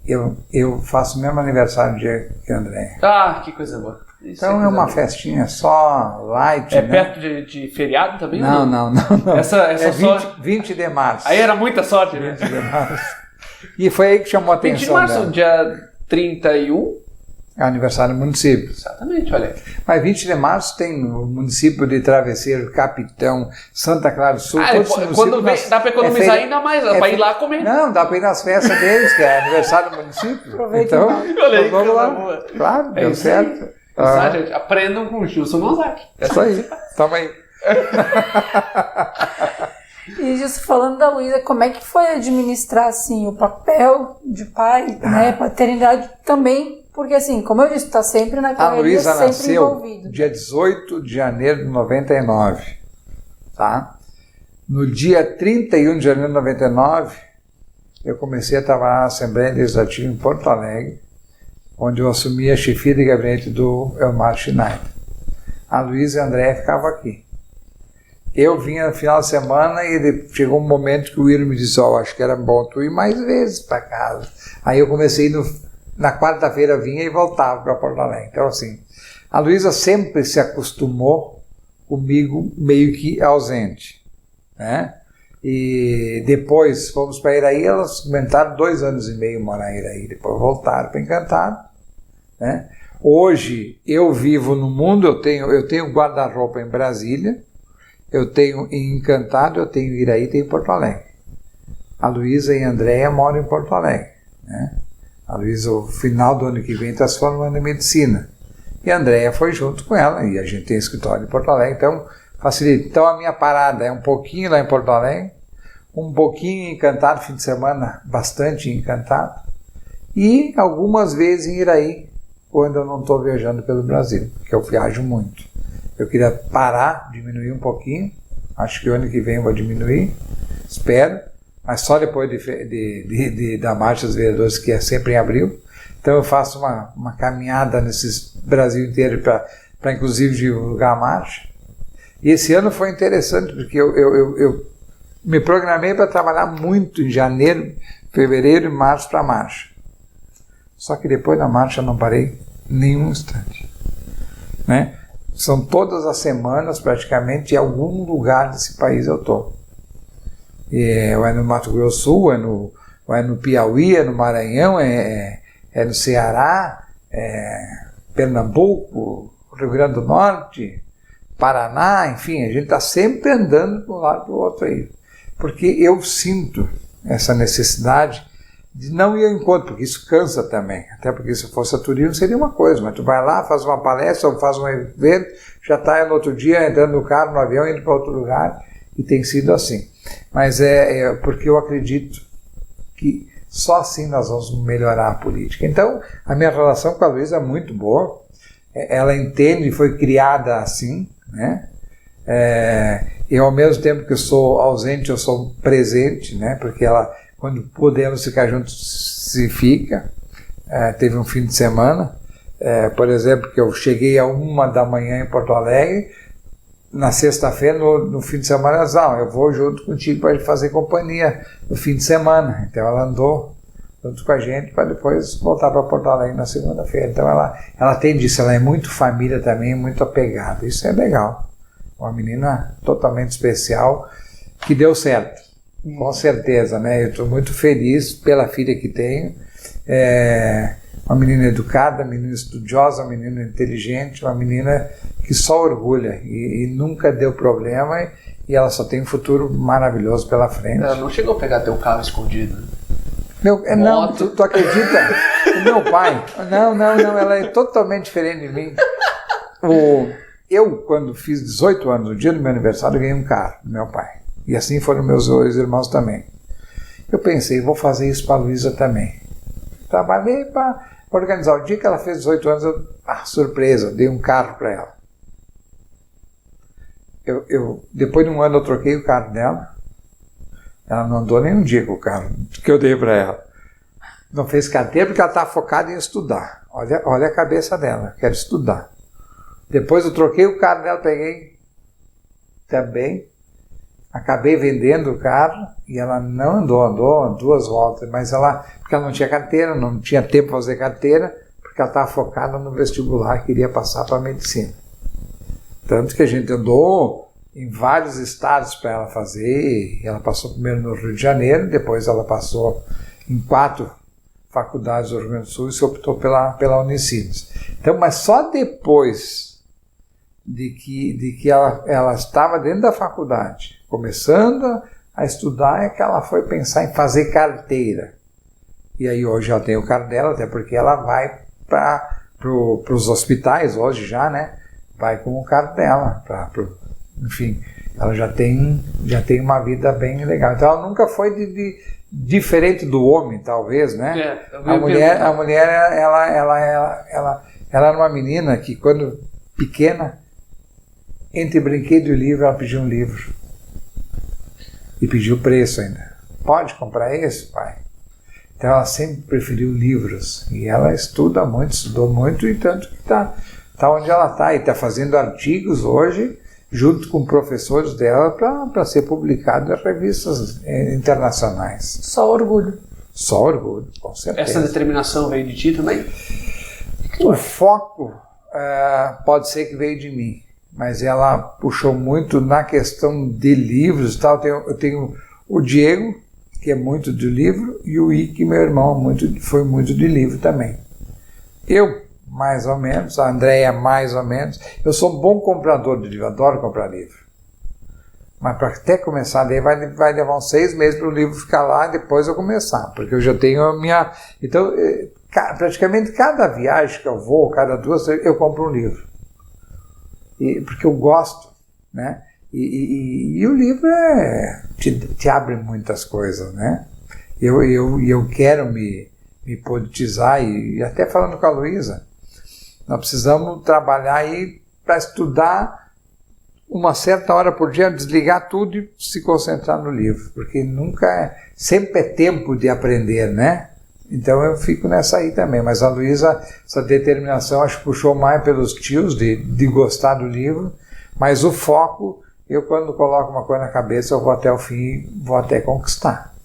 Eu faço o mesmo aniversário dia que a Andréia. Ah, que coisa boa. Isso então é uma festinha só light, É né? perto de feriado também? Não. Essa é 20, só... 20 de março. Aí era muita sorte, né? 20 de março. E foi aí que chamou a 20 de atenção março, dela. dia 31? É o aniversário do município. Exatamente, olha. Mas 20 de março tem o município de Travesseiro, Capitão, Santa Clara do Sul. Quando vem, dá para economizar ainda mais, dá para ir lá comer. Não, dá para ir nas festas deles, que é aniversário do município. Aproveita então, olha aí, vamos lá. boa. Claro, deu isso certo. Aí. Gente, aprendam com o Gilson Gonzaga. É isso aí, toma aí. E Gilson, falando da Luísa, como é que foi administrar assim, o papel de pai, né, paternidade também? Porque assim, como eu disse, está sempre na correria, A Luísa sempre nasceu envolvido. dia 18 de janeiro de 99, tá? No dia 31 de janeiro de 99, eu comecei a trabalhar na Assembleia Legislativa em Porto Alegre, onde eu assumi a chefia de gabinete do Elmar Schneider. A Luísa e a Andréia ficavam aqui. Eu vinha no final de semana e chegou um momento que o William me disse, acho que era bom tu ir mais vezes para casa. Aí eu comecei na quarta-feira, vinha e voltava para Porto Alegre. Então assim, a Luísa sempre se acostumou comigo meio que ausente, né? E depois fomos para Iraí, elas comentaram 2 anos e meio morar em Iraí, depois voltaram para Encantado, né? Hoje eu vivo no mundo, eu tenho guarda-roupa em Brasília, eu tenho em Encantado, eu tenho em Iraí, tenho em Porto Alegre. A Luísa e a Andréia moram em Porto Alegre, né? A Luísa, no final do ano que vem, está se formando em medicina. E a Andréia foi junto com ela, e a gente tem escritório em Porto Alegre, então facilita. Então a minha parada é um pouquinho lá em Porto Alegre, um pouquinho em Encantado, fim de semana, bastante em Encantado, e algumas vezes em Iraí, quando eu não estou viajando pelo Brasil, porque eu viajo muito. Eu queria parar, diminuir um pouquinho, acho que o ano que vem eu vou diminuir, espero, mas só depois da Marcha dos Vereadores, que é sempre em abril. Então eu faço uma caminhada nesse Brasil inteiro para inclusive divulgar a marcha. E esse ano foi interessante, porque eu me programei para trabalhar muito em janeiro, fevereiro e março para a marcha. Só que depois da marcha eu não parei nenhum instante, né? São todas as semanas, praticamente, em algum lugar desse país eu estou. Ou é no Mato Grosso do Sul, ou é no Piauí, é no Maranhão, é no Ceará, Pernambuco, Rio Grande do Norte, Paraná, enfim, a gente está sempre andando de um lado para o outro aí. Porque eu sinto essa necessidade de não ir ao encontro, porque isso cansa também. Até porque se fosse a turismo seria uma coisa, mas tu vai lá, faz uma palestra ou faz um evento, já está no outro dia entrando no carro, no avião, indo para outro lugar, e tem sido assim. Mas é porque eu acredito que só assim nós vamos melhorar a política. Então, a minha relação com a Luísa é muito boa, ela entende, foi criada assim, né? Eu, ao mesmo tempo que eu sou ausente, eu sou presente, né? Porque ela, quando podemos ficar juntos, se fica. Teve um fim de semana, por exemplo, que eu cheguei a 1 da manhã em Porto Alegre, na sexta-feira, no fim de semana, eu vou junto contigo para fazer companhia no fim de semana. Então ela andou junto com a gente para depois voltar para Porto Alegre na segunda-feira. Então ela tem disso, ela é muito família também, muito apegada. Isso é legal. Uma menina totalmente especial que deu certo, com certeza, né? Eu estou muito feliz pela filha que tenho. Uma menina educada, uma menina estudiosa, uma menina inteligente, uma menina que só orgulha e nunca deu problema, e ela só tem um futuro maravilhoso pela frente. Ela não chegou a pegar teu carro escondido, né? Não, tu acredita? O meu pai, não, ela é totalmente diferente de mim. Eu, quando fiz 18 anos, no dia do meu aniversário, ganhei um carro do meu pai. E assim foram meus 2 irmãos também. Eu pensei, vou fazer isso para a Luísa também. Trabalhei para organizar. O dia que ela fez 18 anos, surpresa, dei um carro para ela. Depois de um ano eu troquei o carro dela. Ela não andou nem um dia com o carro que eu dei para ela. Não fez carteira porque ela está focada em estudar. Olha a cabeça dela, quero estudar. Depois eu troquei o carro dela, peguei também. Acabei vendendo o carro e ela não andou 2 voltas, mas porque ela não tinha carteira, não tinha tempo para fazer carteira, porque ela estava focada no vestibular, queria passar para a medicina. Tanto que a gente andou em vários estados para ela fazer. Ela passou primeiro no Rio de Janeiro, depois ela passou em 4 faculdades do Rio Grande do Sul e se optou pela Unicinos. Então, mas só depois de que ela estava dentro da faculdade, começando a estudar, é que ela foi pensar em fazer carteira. E aí hoje ela tem o carro dela, até porque ela vai para os hospitais hoje já, né? Vai com o carro dela, enfim, ela já tem uma vida bem legal. Então ela nunca foi diferente do homem, talvez, né? A mulher, ela era uma menina que quando pequena, entre brinquedo e livro, ela pediu um livro. E pediu preço ainda. Pode comprar esse, pai? Então ela sempre preferiu livros. E ela estudou muito, e tanto que está onde ela está. E está fazendo artigos hoje, junto com professores dela, para ser publicado em revistas internacionais. Só orgulho. Só orgulho, com certeza. Essa determinação veio de ti também? O foco pode ser que veio de mim. Mas ela puxou muito na questão de livros e tal. Eu tenho o Diego, que é muito de livro, e o Ike, meu irmão, foi muito de livro também. Eu, mais ou menos, a Andréia, mais ou menos. Eu sou um bom comprador de livro, adoro comprar livro. Mas para até começar a ler, vai levar uns 6 meses para o livro ficar lá e depois eu começar, porque eu já tenho a minha... Então, praticamente cada viagem que eu vou, cada 2, eu compro um livro. Porque eu gosto, né? E o livro te abre muitas coisas, né? Eu quero me politizar, e até falando com a Luísa, nós precisamos trabalhar aí para estudar uma certa hora por dia, desligar tudo e se concentrar no livro, porque sempre é tempo de aprender, né? Então eu fico nessa aí também, mas a Luísa, essa determinação, acho que puxou mais pelos tios de gostar do livro, mas o foco, eu quando coloco uma coisa na cabeça, eu vou até o fim, vou até conquistar.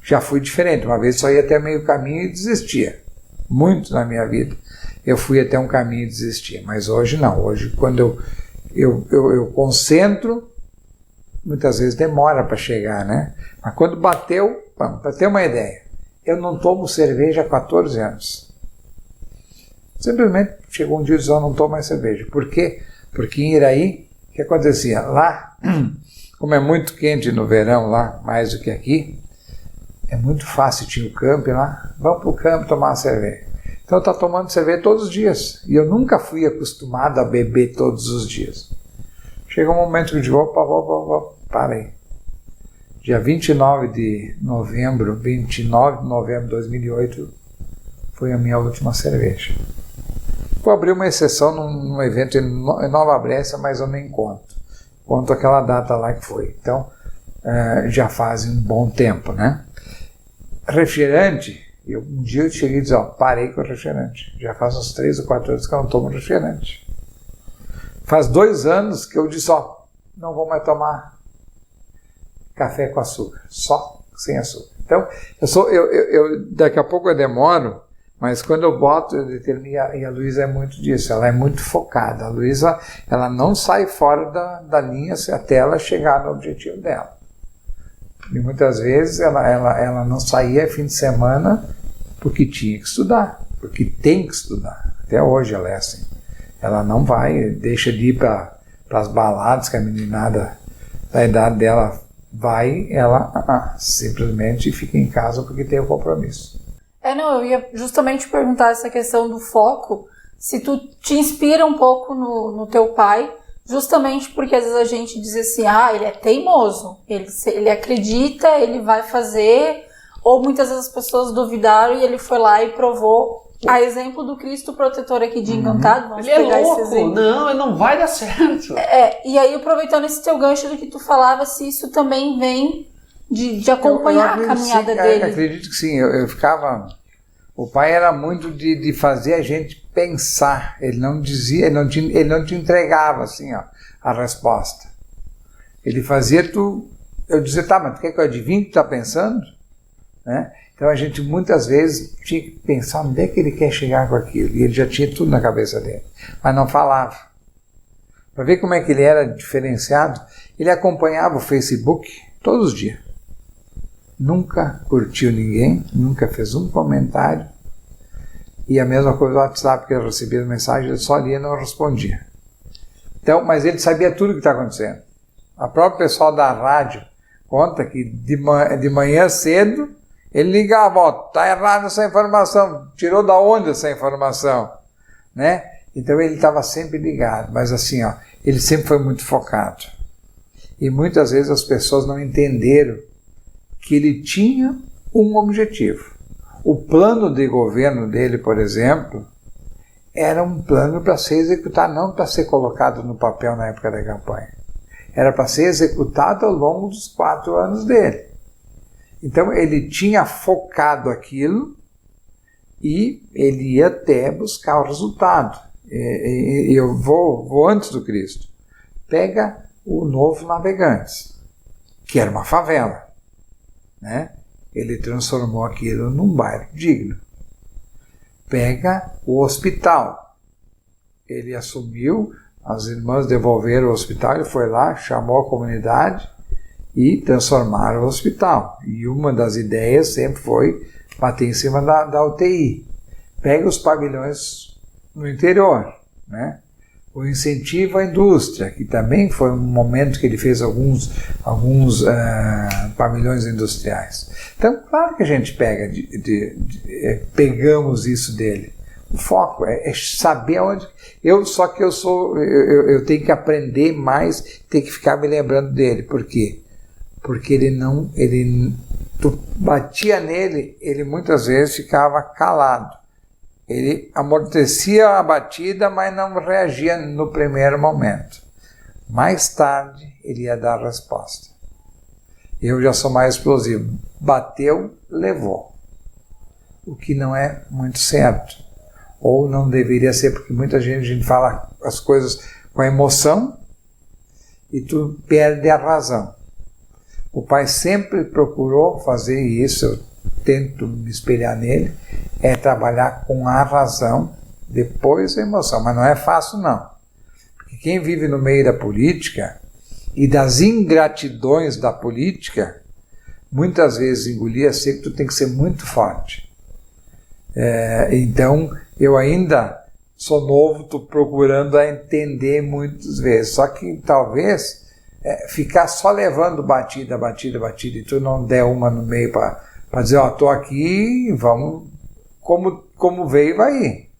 Já fui diferente, uma vez só ia até meio caminho e desistia. Muito na minha vida eu fui até um caminho e desistia, mas hoje não. Hoje quando eu concentro, muitas vezes demora para chegar, né? Mas quando bateu, para ter uma ideia, eu não tomo cerveja há 14 anos. Simplesmente chegou um dia e disse, eu não tomo mais cerveja. Por quê? Porque em Iraí, o que acontecia? Lá, como é muito quente no verão lá, mais do que aqui, é muito fácil, tinha o camping lá, vamos para o campo tomar uma cerveja. Então eu estava tomando cerveja todos os dias. E eu nunca fui acostumado a beber todos os dias. Chegou um momento que eu digo, opa, parei. Dia 29 de novembro de 2008, foi a minha última cerveja. Vou abrir uma exceção num evento em Nova Brécia, mas eu nem conto. Conto aquela data lá que foi. Então, já faz um bom tempo, né? Refrigerante, um dia eu cheguei e disse, parei com o refrigerante. Já faz uns 3 ou 4 anos que eu não tomo refrigerante. Faz 2 anos que eu disse, não vou mais tomar café com açúcar, só sem açúcar. Então, daqui a pouco eu demoro, mas quando eu boto, eu determino, e a Luísa é muito disso, ela é muito focada. A Luísa, ela não sai fora da linha até ela chegar no objetivo dela. E muitas vezes ela não saía fim de semana porque tinha que estudar, porque tem que estudar. Até hoje ela é assim. Ela não vai, deixa de ir para as baladas que a meninada da idade dela vai, ela simplesmente fica em casa porque tem o compromisso. Eu ia justamente perguntar essa questão do foco, se tu te inspira um pouco no teu pai, justamente porque às vezes a gente diz assim, ele é teimoso, ele acredita, ele vai fazer, ou muitas vezes as pessoas duvidaram e ele foi lá e provou. A exemplo do Cristo protetor aqui de Encantado, vamos pegar esse exemplo. Não, ele não vai dar certo. E aí aproveitando esse teu gancho do que tu falava, se isso também vem de acompanhar a caminhada dele. Acredito que sim, eu ficava... O pai era muito de fazer a gente pensar, ele não dizia, ele não te entregava assim, a resposta. Ele fazia eu dizia, mas tu quer que eu adivinhe o que tu está pensando? Né? Então a gente muitas vezes tinha que pensar onde é que ele quer chegar com aquilo, e ele já tinha tudo na cabeça dele, mas não falava. Para ver como é que ele era diferenciado, ele acompanhava o Facebook todos os dias. Nunca curtiu ninguém, nunca fez um comentário, E a mesma coisa no WhatsApp, que ele recebia mensagem, ele só lia e não respondia. Então, mas ele sabia tudo o que está acontecendo. A própria pessoal da rádio conta que de manhã cedo ele ligava, ó, tá errada essa informação, tirou da onde essa informação, né? Então ele estava sempre ligado, mas assim, ó, ele sempre foi muito focado. E muitas vezes as pessoas não entenderam que ele tinha um objetivo. O plano de governo dele, por exemplo, era um plano para ser executado, não para ser colocado no papel na época da campanha. Era para ser executado ao longo dos 4 anos dele. Então ele tinha focado aquilo e ele ia até buscar o resultado. Eu vou antes do Cristo. Pega o Novo Navegantes, que era uma favela, né? Ele transformou aquilo num bairro digno. Pega o hospital. Ele assumiu, as irmãs devolveram o hospital, ele foi lá, chamou a comunidade e transformaram o hospital. E uma das ideias sempre foi bater em cima da UTI. Pega os pavilhões no interior, né? O incentivo à indústria, que também foi um momento que ele fez alguns pavilhões industriais. Então, claro que a gente pegamos isso dele. O foco é saber onde... Só que eu tenho que aprender mais, tenho que ficar me lembrando dele. Por quê? Porque tu batia nele, ele muitas vezes ficava calado. Ele amortecia a batida, mas não reagia no primeiro momento. Mais tarde, ele ia dar a resposta. Eu já sou mais explosivo. Bateu, levou. O que não é muito certo. Ou não deveria ser, porque muita gente fala as coisas com a emoção e tu perde a razão. O pai sempre procurou fazer isso, eu tento me espelhar nele, é trabalhar com a razão, depois a emoção. Mas não é fácil, não. Porque quem vive no meio da política e das ingratidões da política, muitas vezes engolir a seco, tu tem que ser muito forte. Então, eu ainda sou novo, estou procurando a entender muitas vezes. Só que talvez ficar só levando batida, e tu não der uma no meio para dizer, ó, estou aqui, vamos, como veio, vai ir.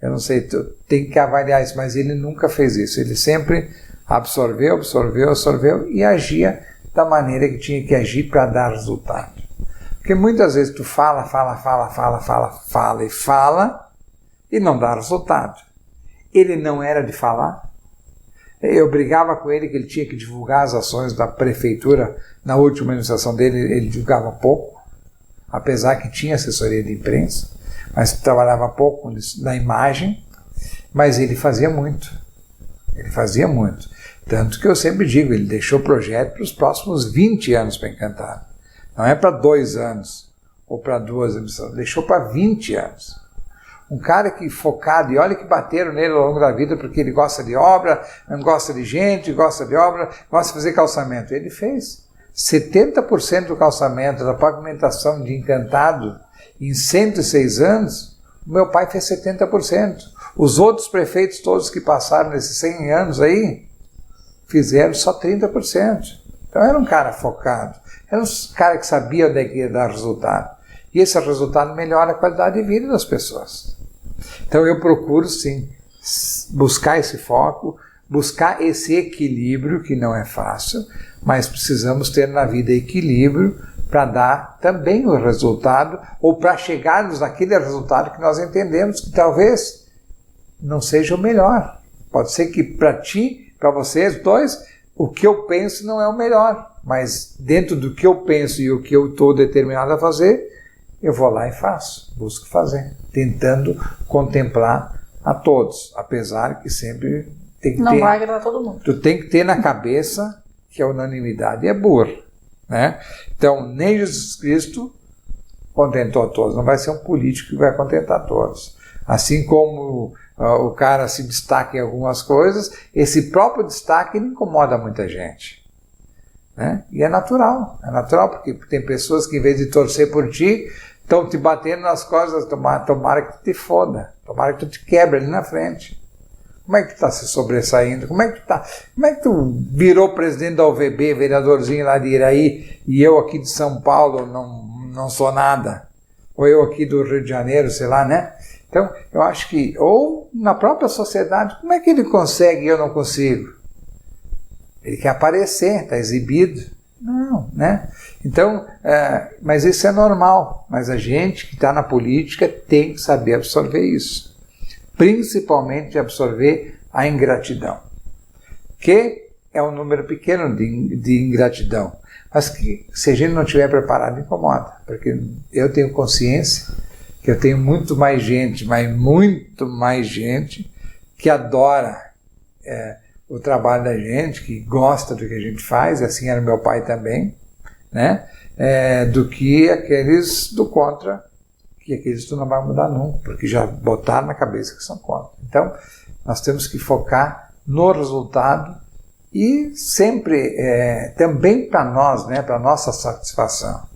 Eu não sei, tu tem que avaliar isso, mas ele nunca fez isso. Ele sempre absorveu e agia da maneira que tinha que agir para dar resultado. Porque muitas vezes tu fala e não dá resultado. Ele não era de falar. Eu brigava com ele que ele tinha que divulgar as ações da prefeitura. Na última administração dele, ele divulgava pouco, apesar que tinha assessoria de imprensa, mas trabalhava pouco na imagem, mas ele fazia muito. Tanto que eu sempre digo, ele deixou projeto para os próximos 20 anos para Encantado. Não é para 2 anos ou para 2 emissões, deixou para 20 anos. Um cara que focado, e olha que bateram nele ao longo da vida, porque ele gosta de obra, não gosta de gente, gosta de obra, gosta de fazer calçamento. Ele fez 70% do calçamento, da pavimentação de Encantado, em 106 anos, o meu pai fez 70%. Os outros prefeitos todos que passaram nesses 100 anos aí, fizeram só 30%. Então era um cara focado, era um cara que sabia onde é que ia dar resultado. E esse resultado melhora a qualidade de vida das pessoas. Então eu procuro sim buscar esse foco, buscar esse equilíbrio, que não é fácil, mas precisamos ter na vida equilíbrio para dar também o resultado, ou para chegarmos naquele resultado que nós entendemos que talvez não seja o melhor. Pode ser que para ti, para vocês dois, o que eu penso não é o melhor, mas dentro do que eu penso e o que eu estou determinado a fazer, eu vou lá e faço, busco fazer, tentando contemplar a todos, apesar que sempre tem que não vai agradar todo mundo. Tu tem que ter na cabeça que a unanimidade é burra, né? Então, nem Jesus Cristo contentou a todos, não vai ser um político que vai contentar todos. Assim como o cara se destaca em algumas coisas, esse próprio destaque ele incomoda muita gente, né? E é natural porque tem pessoas que em vez de torcer por ti, estão te batendo nas costas, tomara que tu te foda, tomara que tu te quebre ali na frente. Como é que tu está se sobressaindo? Como é que tu virou presidente da UVB, vereadorzinho lá de Iraí, e eu aqui de São Paulo não sou nada? Ou eu aqui do Rio de Janeiro, sei lá, né? Então, eu acho que, ou na própria sociedade, como é que ele consegue e eu não consigo? Ele quer aparecer, está exibido. Não, né? Então, mas isso é normal. Mas a gente que está na política tem que saber absorver isso. Principalmente absorver a ingratidão. Que é um número pequeno de ingratidão. Mas que, se a gente não estiver preparado, incomoda. Porque eu tenho consciência que eu tenho muito mais gente, mas muito mais gente que adora o trabalho da gente, que gosta do que a gente faz, assim era meu pai também, né? Do que aqueles do contra, que aqueles tu não vai mudar nunca, porque já botaram na cabeça que são contra. Então, nós temos que focar no resultado e sempre também para nós, né, para nossa satisfação.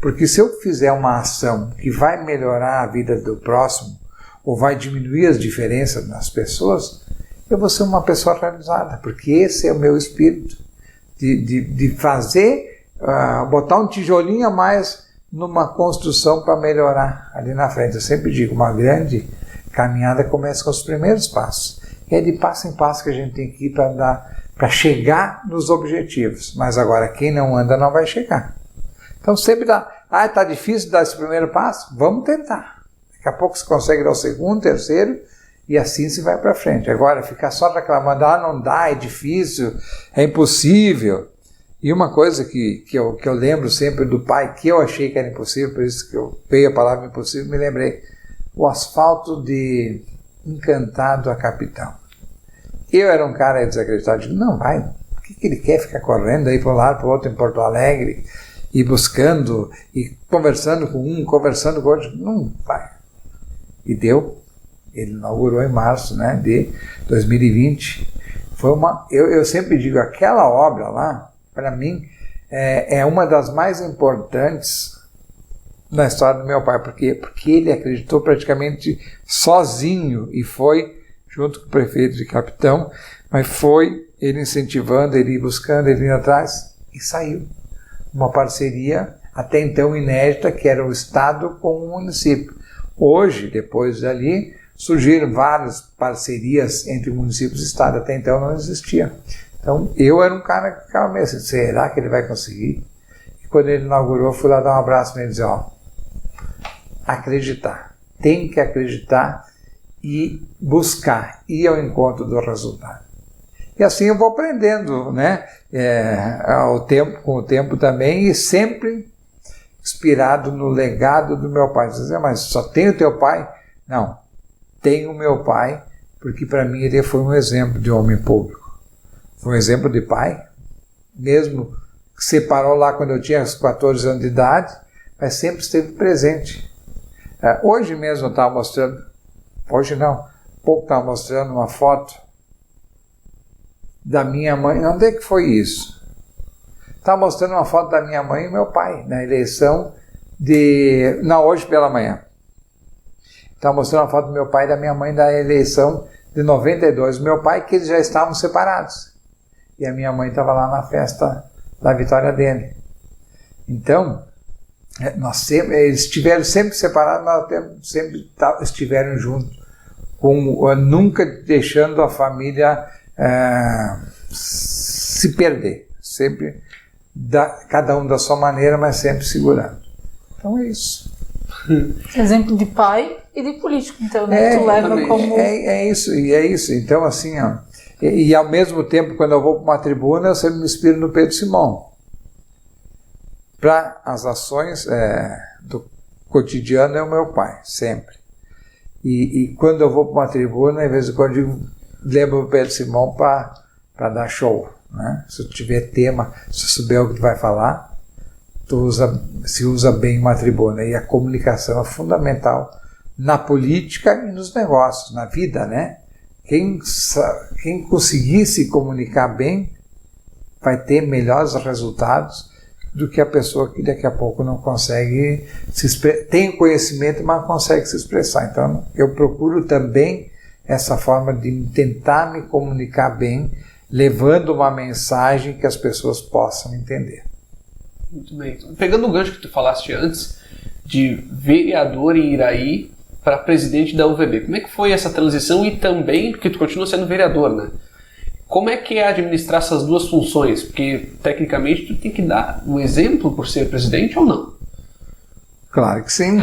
Porque se eu fizer uma ação que vai melhorar a vida do próximo, ou vai diminuir as diferenças nas pessoas, eu vou ser uma pessoa realizada, porque esse é o meu espírito, de fazer, botar um tijolinho a mais numa construção para melhorar ali na frente. Eu sempre digo, uma grande caminhada começa com os primeiros passos. E é de passo em passo que a gente tem que ir para chegar nos objetivos. Mas agora, quem não anda não vai chegar. Então sempre está difícil dar esse primeiro passo? Vamos tentar. Daqui a pouco você consegue dar o segundo, terceiro, e assim se vai para frente. Agora, ficar só reclamando, não dá, é difícil, é impossível. E uma coisa que eu lembro sempre do pai, que eu achei que era impossível, por isso que eu veio a palavra impossível, me lembrei. O asfalto de Encantado a Capitão. Eu era um cara desacreditado, digo, não vai, o que ele quer ficar correndo aí para um lado, para o outro em Porto Alegre, e buscando, e conversando com um, conversando com o outro, não vai. E deu, ele inaugurou em março, né, de 2020. Eu sempre digo, aquela obra lá, para mim, é uma das mais importantes na história do meu pai. Por quê? Porque ele acreditou praticamente sozinho e foi, junto com o prefeito de Capitão, mas foi ele incentivando, ele buscando, ele indo atrás e saiu. Uma parceria até então inédita, que era o Estado com o município. Hoje, depois dali, surgiram várias parcerias entre municípios e Estado, até então não existia. Então, eu era um cara que ficava meio assim, será que ele vai conseguir? E quando ele inaugurou, fui lá dar um abraço nele e dizer, acreditar. Tem que acreditar e buscar, ir ao encontro do resultado. E assim eu vou aprendendo, né? Com o tempo também, e sempre inspirado no legado do meu pai. Você diz, mas só tem o teu pai? Não, tenho o meu pai, porque para mim ele foi um exemplo de homem público. Foi um exemplo de pai, mesmo que separou lá quando eu tinha uns 14 anos de idade, mas sempre esteve presente. Hoje mesmo eu estava mostrando, hoje não, pouco estava mostrando uma foto da minha mãe. Onde é que foi isso? Estava mostrando uma foto da minha mãe e meu pai, na eleição hoje pela manhã. Estava mostrando uma foto do meu pai e da minha mãe da eleição de 92. Meu pai, que eles já estavam separados. E a minha mãe estava lá na festa da vitória dele. Então, eles estiveram sempre separados, mas sempre estiveram juntos, nunca deixando a família se perder. Sempre, cada um da sua maneira, mas sempre segurando. Então é isso. Exemplo de pai e de político, então, né? Tu leva como... É isso. Então, assim, e ao mesmo tempo, quando eu vou para uma tribuna, eu sempre me inspiro no Pedro Simão. Para as ações do cotidiano é o meu pai, sempre. E quando eu vou para uma tribuna, às vezes eu digo, lembro o Pedro Simão para dar show. Né? Se tu tiver tema, se souber o que tu vai falar, se usa bem uma tribuna. E a comunicação é fundamental na política e nos negócios, na vida, né? Quem conseguir se comunicar bem vai ter melhores resultados, do que a pessoa que daqui a pouco não consegue tem conhecimento, mas não consegue se expressar. Então, eu procuro também essa forma de tentar me comunicar bem, levando uma mensagem que as pessoas possam entender. Muito bem. Pegando o gancho que tu falaste antes, de vereador em Iraí para presidente da UVB, como é que foi essa transição e também, porque tu continua sendo vereador, né? Como é que é administrar essas duas funções? Porque, tecnicamente, tu tem que dar um exemplo por ser presidente ou não? Claro que sim.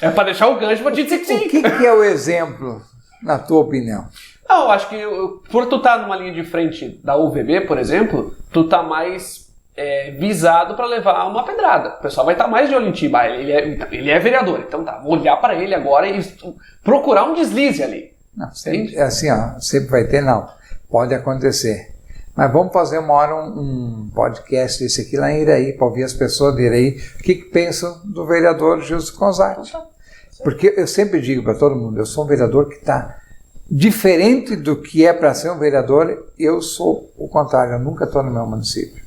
É para deixar o gancho para te dizer que sim. O que é o exemplo, na tua opinião? Não, eu acho que por tu estar numa linha de frente da UVB, por exemplo, tu tá mais visado para levar uma pedrada. O pessoal vai estar mais de olho em ti. Ele é vereador, então tá, vou olhar para ele agora e procurar um deslize ali. Não, sempre, assim, sempre vai ter, não. Pode acontecer. Mas vamos fazer uma hora um podcast desse aqui lá em Iraí, para ouvir as pessoas de Iraí, o que pensam do vereador Gilson Consarte. Porque eu sempre digo para todo mundo, eu sou um vereador que está diferente do que é para ser um vereador, eu sou o contrário, eu nunca estou no meu município.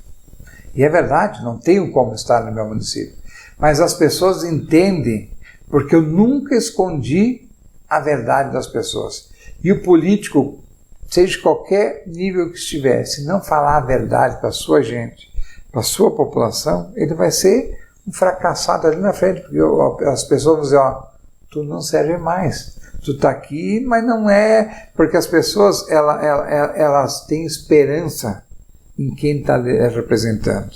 E é verdade, não tenho como estar no meu município. Mas as pessoas entendem, porque eu nunca escondi a verdade das pessoas. E o político, seja de qualquer nível que estiver, se não falar a verdade para a sua gente, para a sua população, ele vai ser um fracassado ali na frente, porque as pessoas vão dizer, tu não serve mais, tu está aqui, mas não é, porque as pessoas elas têm esperança em quem está representando.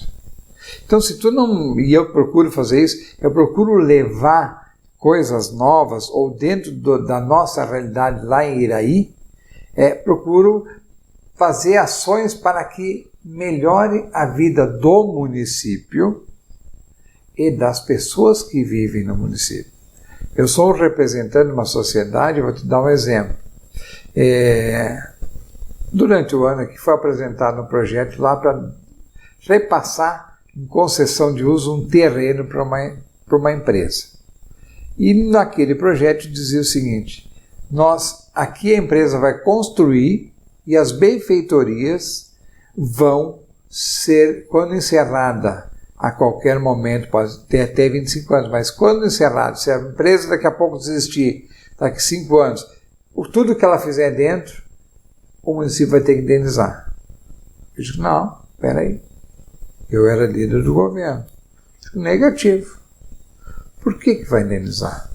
Então, se tu não, e eu procuro fazer isso, eu procuro levar coisas novas, ou dentro da nossa realidade lá em Iraí, procuro fazer ações para que melhore a vida do município e das pessoas que vivem no município. Eu sou um representante de uma sociedade, vou te dar um exemplo. Durante o ano que foi apresentado um projeto lá para repassar em concessão de uso um terreno para uma empresa. E naquele projeto dizia o seguinte, aqui a empresa vai construir e as benfeitorias vão ser, quando encerrada, a qualquer momento, pode ter até 25 anos, mas quando encerrado, se a empresa daqui a pouco desistir, daqui a 5 anos, tudo que ela fizer dentro, o município vai ter que indenizar. Eu digo, não, espera aí. Eu era líder do governo. Negativo. Por que vai indenizar?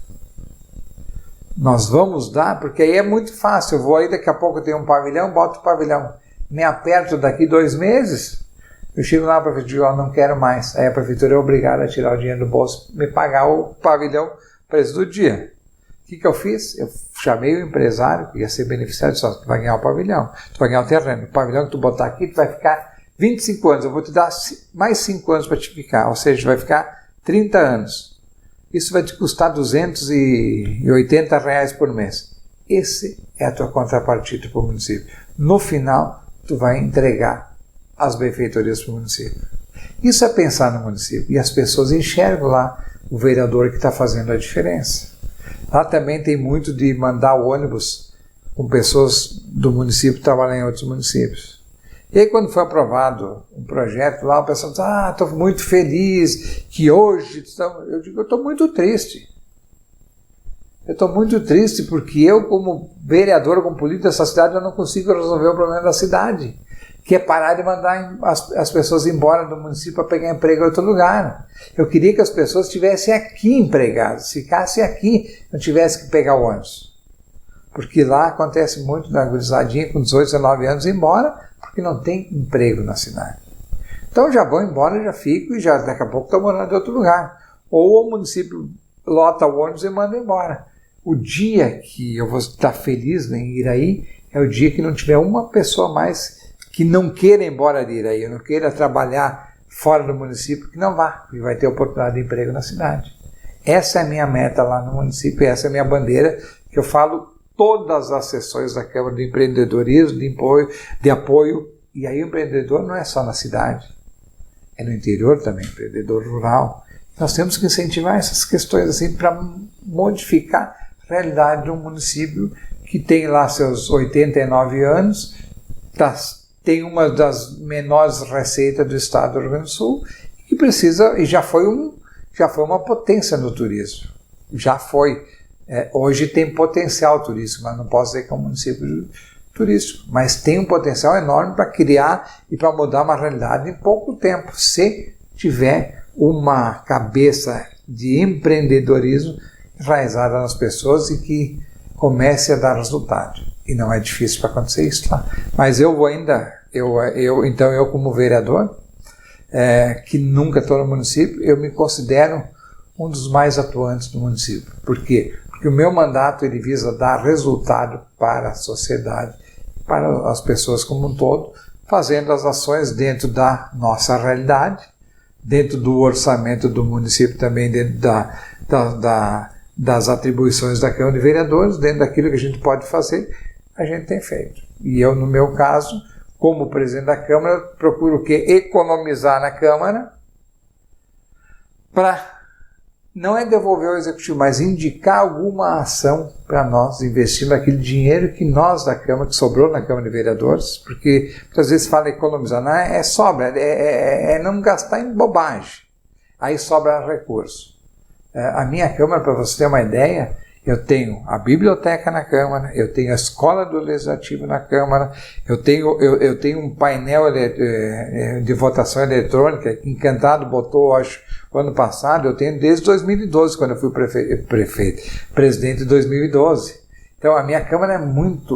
Nós vamos dar, porque aí é muito fácil. Eu vou aí, daqui a pouco eu tenho um pavilhão, boto o pavilhão. Me aperto daqui 2 meses, eu chego lá para a prefeitura, não quero mais. Aí a prefeitura é obrigada a tirar o dinheiro do bolso, me pagar o pavilhão preço do dia. O que eu fiz? Eu chamei o empresário, que ia ser beneficiário, só que vai ganhar o pavilhão, tu vai ganhar o terreno. O pavilhão que tu botar aqui, tu vai ficar 25 anos, eu vou te dar mais 5 anos para te ficar, ou seja, vai ficar 30 anos. Isso vai te custar R$280 por mês. Esse é a tua contrapartida para o município. No final, tu vai entregar as benfeitorias para o município. Isso é pensar no município. E as pessoas enxergam lá o vereador que está fazendo a diferença. Lá também tem muito de mandar o ônibus com pessoas do município trabalhar em outros municípios. E aí, quando foi aprovado um projeto lá, o pessoal diz, estou muito feliz que hoje... Eu digo, eu estou muito triste. Eu estou muito triste porque eu, como vereador, como político dessa cidade, eu não consigo resolver o problema da cidade, que é parar de mandar as pessoas embora do município para pegar emprego em outro lugar. Eu queria que as pessoas estivessem aqui empregadas, ficassem aqui, não tivessem que pegar o ônibus. Porque lá acontece muito da gurizadinha com 18, 19 anos ir embora, porque não tem emprego na cidade. Então já vão embora, já ficam e já daqui a pouco estão morando em outro lugar. Ou o município lota o ônibus e manda embora. O dia que eu vou estar feliz em Iraí é o dia que não tiver uma pessoa mais que não queira ir embora de Iraí, não queira trabalhar fora do município, que não vá, e vai ter oportunidade de emprego na cidade. Essa é a minha meta lá no município, essa é a minha bandeira, que eu falo todas as sessões da Câmara de Empreendedorismo, de apoio, e aí o empreendedor não é só na cidade, é no interior também, empreendedor rural. Nós temos que incentivar essas questões assim para modificar a realidade de um município que tem lá seus 89 anos, tem uma das menores receitas do estado do Rio Grande do Sul precisa, e já foi uma potência no turismo. Já foi. Hoje tem potencial turístico, mas não posso dizer que é um município turístico. Mas tem um potencial enorme para criar e para mudar uma realidade em pouco tempo, se tiver uma cabeça de empreendedorismo enraizada nas pessoas e que comece a dar resultado. E não é difícil para acontecer isso lá. Mas eu como vereador, que nunca estou no município, eu me considero um dos mais atuantes do município. Por quê? Porque o meu mandato ele visa dar resultado para a sociedade, para as pessoas como um todo, fazendo as ações dentro da nossa realidade, dentro do orçamento do município também, dentro das atribuições da Câmara de Vereadores, dentro daquilo que a gente pode fazer, a gente tem feito. E eu, no meu caso, como presidente da Câmara, procuro o quê? Economizar na Câmara para não é devolver ao Executivo, mas indicar alguma ação para nós investir naquele dinheiro que nós da Câmara, que sobrou na Câmara de Vereadores, porque muitas vezes fala economizar, não é sobra, é não gastar em bobagem. Aí sobra recurso. A minha Câmara, para você ter uma ideia, eu tenho a biblioteca na Câmara, eu tenho a escola do Legislativo na Câmara, eu tenho um painel de votação eletrônica que Encantado botou, acho, o ano passado. Eu tenho desde 2012, quando eu fui presidente de 2012. Então a minha Câmara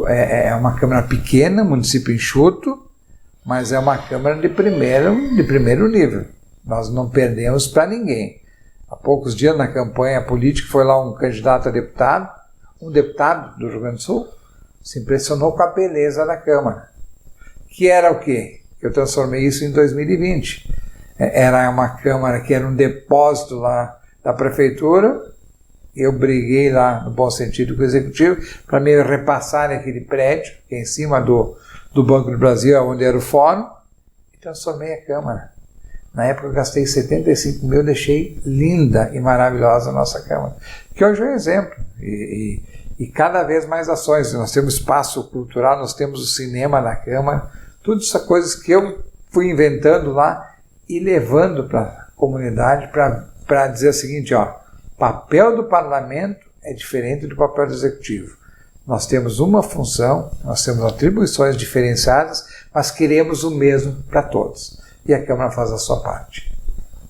é uma Câmara pequena, município enxuto, mas é uma Câmara de primeiro nível. Nós não perdemos para ninguém. Há poucos dias na campanha política foi lá um candidato a deputado, um deputado do Rio Grande do Sul, se impressionou com a beleza da Câmara. Que era o quê? Eu transformei isso em 2020. Era uma Câmara que era um depósito lá da Prefeitura. Eu briguei lá, no bom sentido, com o Executivo, para me repassarem aquele prédio, que é em cima do Banco do Brasil, onde era o fórum, e transformei a Câmara. Na época eu gastei 75 mil, deixei linda e maravilhosa a nossa Câmara, que hoje é um exemplo, e cada vez mais ações. Nós temos espaço cultural, nós temos o cinema na Câmara, tudo essas coisas que eu fui inventando lá e levando para a comunidade para dizer o seguinte, papel do parlamento é diferente do papel do Executivo. Nós temos uma função, nós temos atribuições diferenciadas, mas queremos o mesmo para todos. E a Câmara faz a sua parte.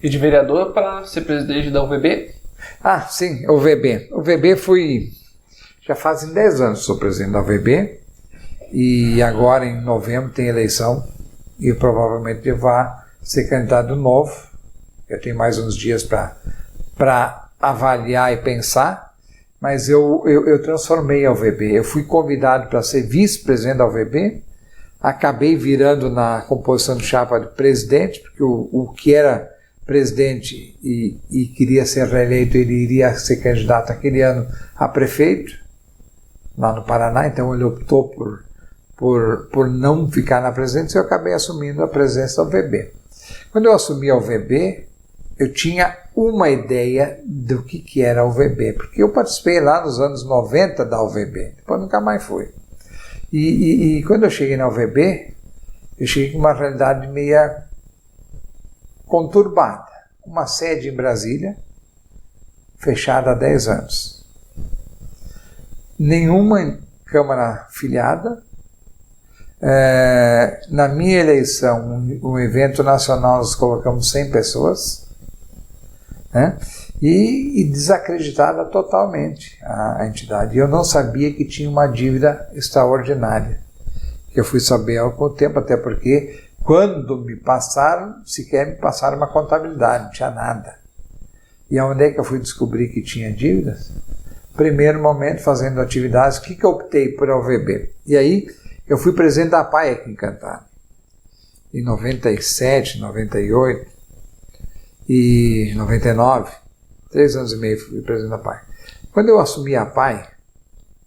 E de vereador para ser presidente da UVB? Sim, o UVB. O UVB já fazem 10 anos que sou presidente da UVB, e agora em novembro tem eleição, e eu provavelmente vá ser candidato novo. Eu tenho mais uns dias para avaliar e pensar, mas eu transformei a UVB. Eu fui convidado para ser vice-presidente da UVB, acabei virando na composição de chapa de presidente, porque o que era presidente e queria ser reeleito, ele iria ser candidato aquele ano a prefeito, lá no Paraná, então ele optou por não ficar na presidência, e eu acabei assumindo a presidência da UVB. Quando eu assumi a UVB, eu tinha uma ideia do que era a UVB, porque eu participei lá nos anos 90 da UVB, depois nunca mais fui. E quando eu cheguei na UVB, eu cheguei com uma realidade meio conturbada. Uma sede em Brasília, fechada há 10 anos. Nenhuma Câmara filiada. Na minha eleição, um evento nacional, nós colocamos 100 pessoas, né? E desacreditada totalmente a entidade. Eu não sabia que tinha uma dívida extraordinária, que eu fui saber há algum tempo, até porque quando me passaram, sequer me passaram uma contabilidade, não tinha nada. E aonde é que eu fui descobrir que tinha dívidas? Primeiro momento, fazendo atividades, o que eu optei por UVB? E aí, eu fui presidente da APAE aqui em Encantado, em 97, 98 e 99. 3 anos e meio fui presidente da APAE. Quando eu assumi a APAE,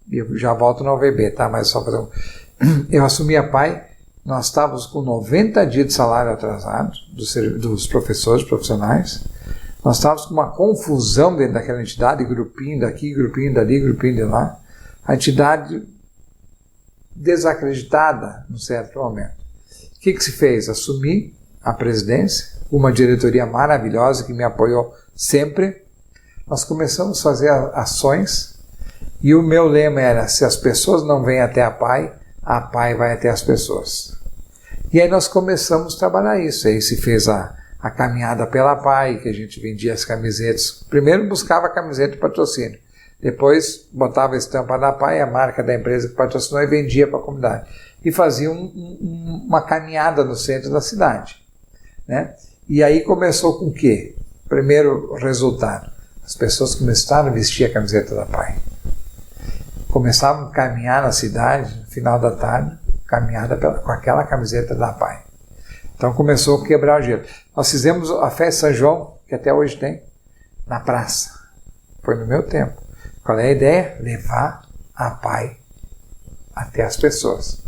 e eu já volto na UVB, tá? Mas só fazer eu assumi a APAE, nós estávamos com 90 dias de salário atrasado dos professores profissionais, nós estávamos com uma confusão dentro daquela entidade, grupinho daqui, grupinho dali, grupinho de lá, a entidade desacreditada num certo momento. O que se fez? Assumi à presidência, uma diretoria maravilhosa que me apoiou sempre. Nós começamos a fazer ações e o meu lema era: se as pessoas não vêm até a PAI vai até as pessoas. E aí nós começamos a trabalhar isso. Aí se fez a caminhada pela PAI, que a gente vendia as camisetas. Primeiro buscava a camiseta de patrocínio, depois botava a estampa da PAI, a marca da empresa que patrocinou, e vendia para a comunidade. E fazia uma caminhada no centro da cidade, né? E aí começou com o quê? Primeiro resultado: as pessoas começaram a vestir a camiseta da PAI. Começavam a caminhar na cidade, no final da tarde, caminhada com aquela camiseta da PAI. Então começou a quebrar o gelo. Nós fizemos a festa São João, que até hoje tem, na praça. Foi no meu tempo. Qual é a ideia? Levar a PAI até as pessoas.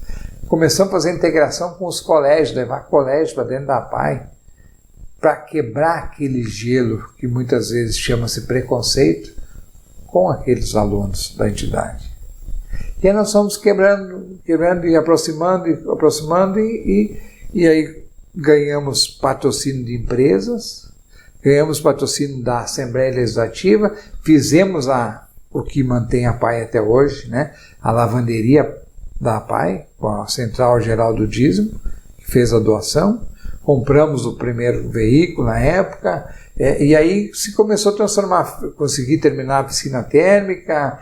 Começamos a fazer integração com os colégios, levar colégios para dentro da PAI, para quebrar aquele gelo que muitas vezes chama-se preconceito com aqueles alunos da entidade. E aí nós fomos quebrando e aproximando e aí ganhamos patrocínio de empresas, ganhamos patrocínio da Assembleia Legislativa, fizemos o que mantém a PAI até hoje, né? A lavanderia da PAI, com a Central Geral do Dízimo, que fez a doação, compramos o primeiro veículo na época, e aí se começou a transformar, consegui terminar a piscina térmica,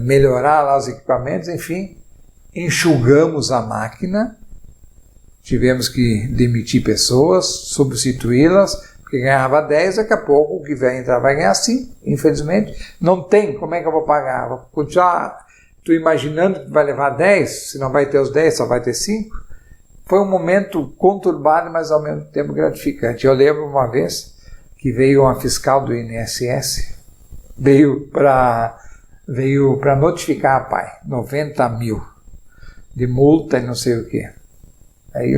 melhorar lá os equipamentos, enfim, enxugamos a máquina, tivemos que demitir pessoas, substituí-las, porque ganhava 10, daqui a pouco o que vai entrar vai ganhar 5, infelizmente. Não tem, como é que eu vou pagar? Vou continuar, tu imaginando que vai levar 10, se não vai ter os 10, só vai ter 5. Foi um momento conturbado, mas ao mesmo tempo gratificante. Eu lembro uma vez que veio uma fiscal do INSS, veio para notificar a PAI, 90 mil de multa e não sei o quê. Aí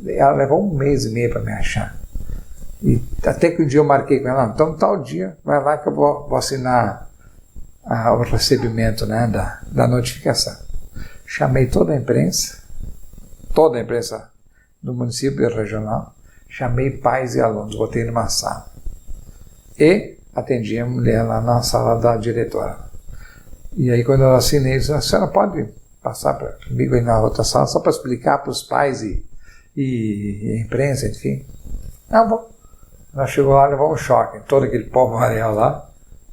ela levou 1 mês e meio para me achar. E até que um dia eu marquei com ela: então tal dia, vai lá que eu vou assinar o recebimento, né, da notificação. Chamei toda a imprensa do município e regional, chamei pais e alunos, botei numa sala. E atendi a mulher lá na sala da diretora. E aí quando eu assinei, eu disse: a senhora pode passar comigo aí na outra sala, só para explicar para os pais e a imprensa, enfim. Ah, bom. Ela chegou lá, levou um choque, todo aquele povo amarelo lá,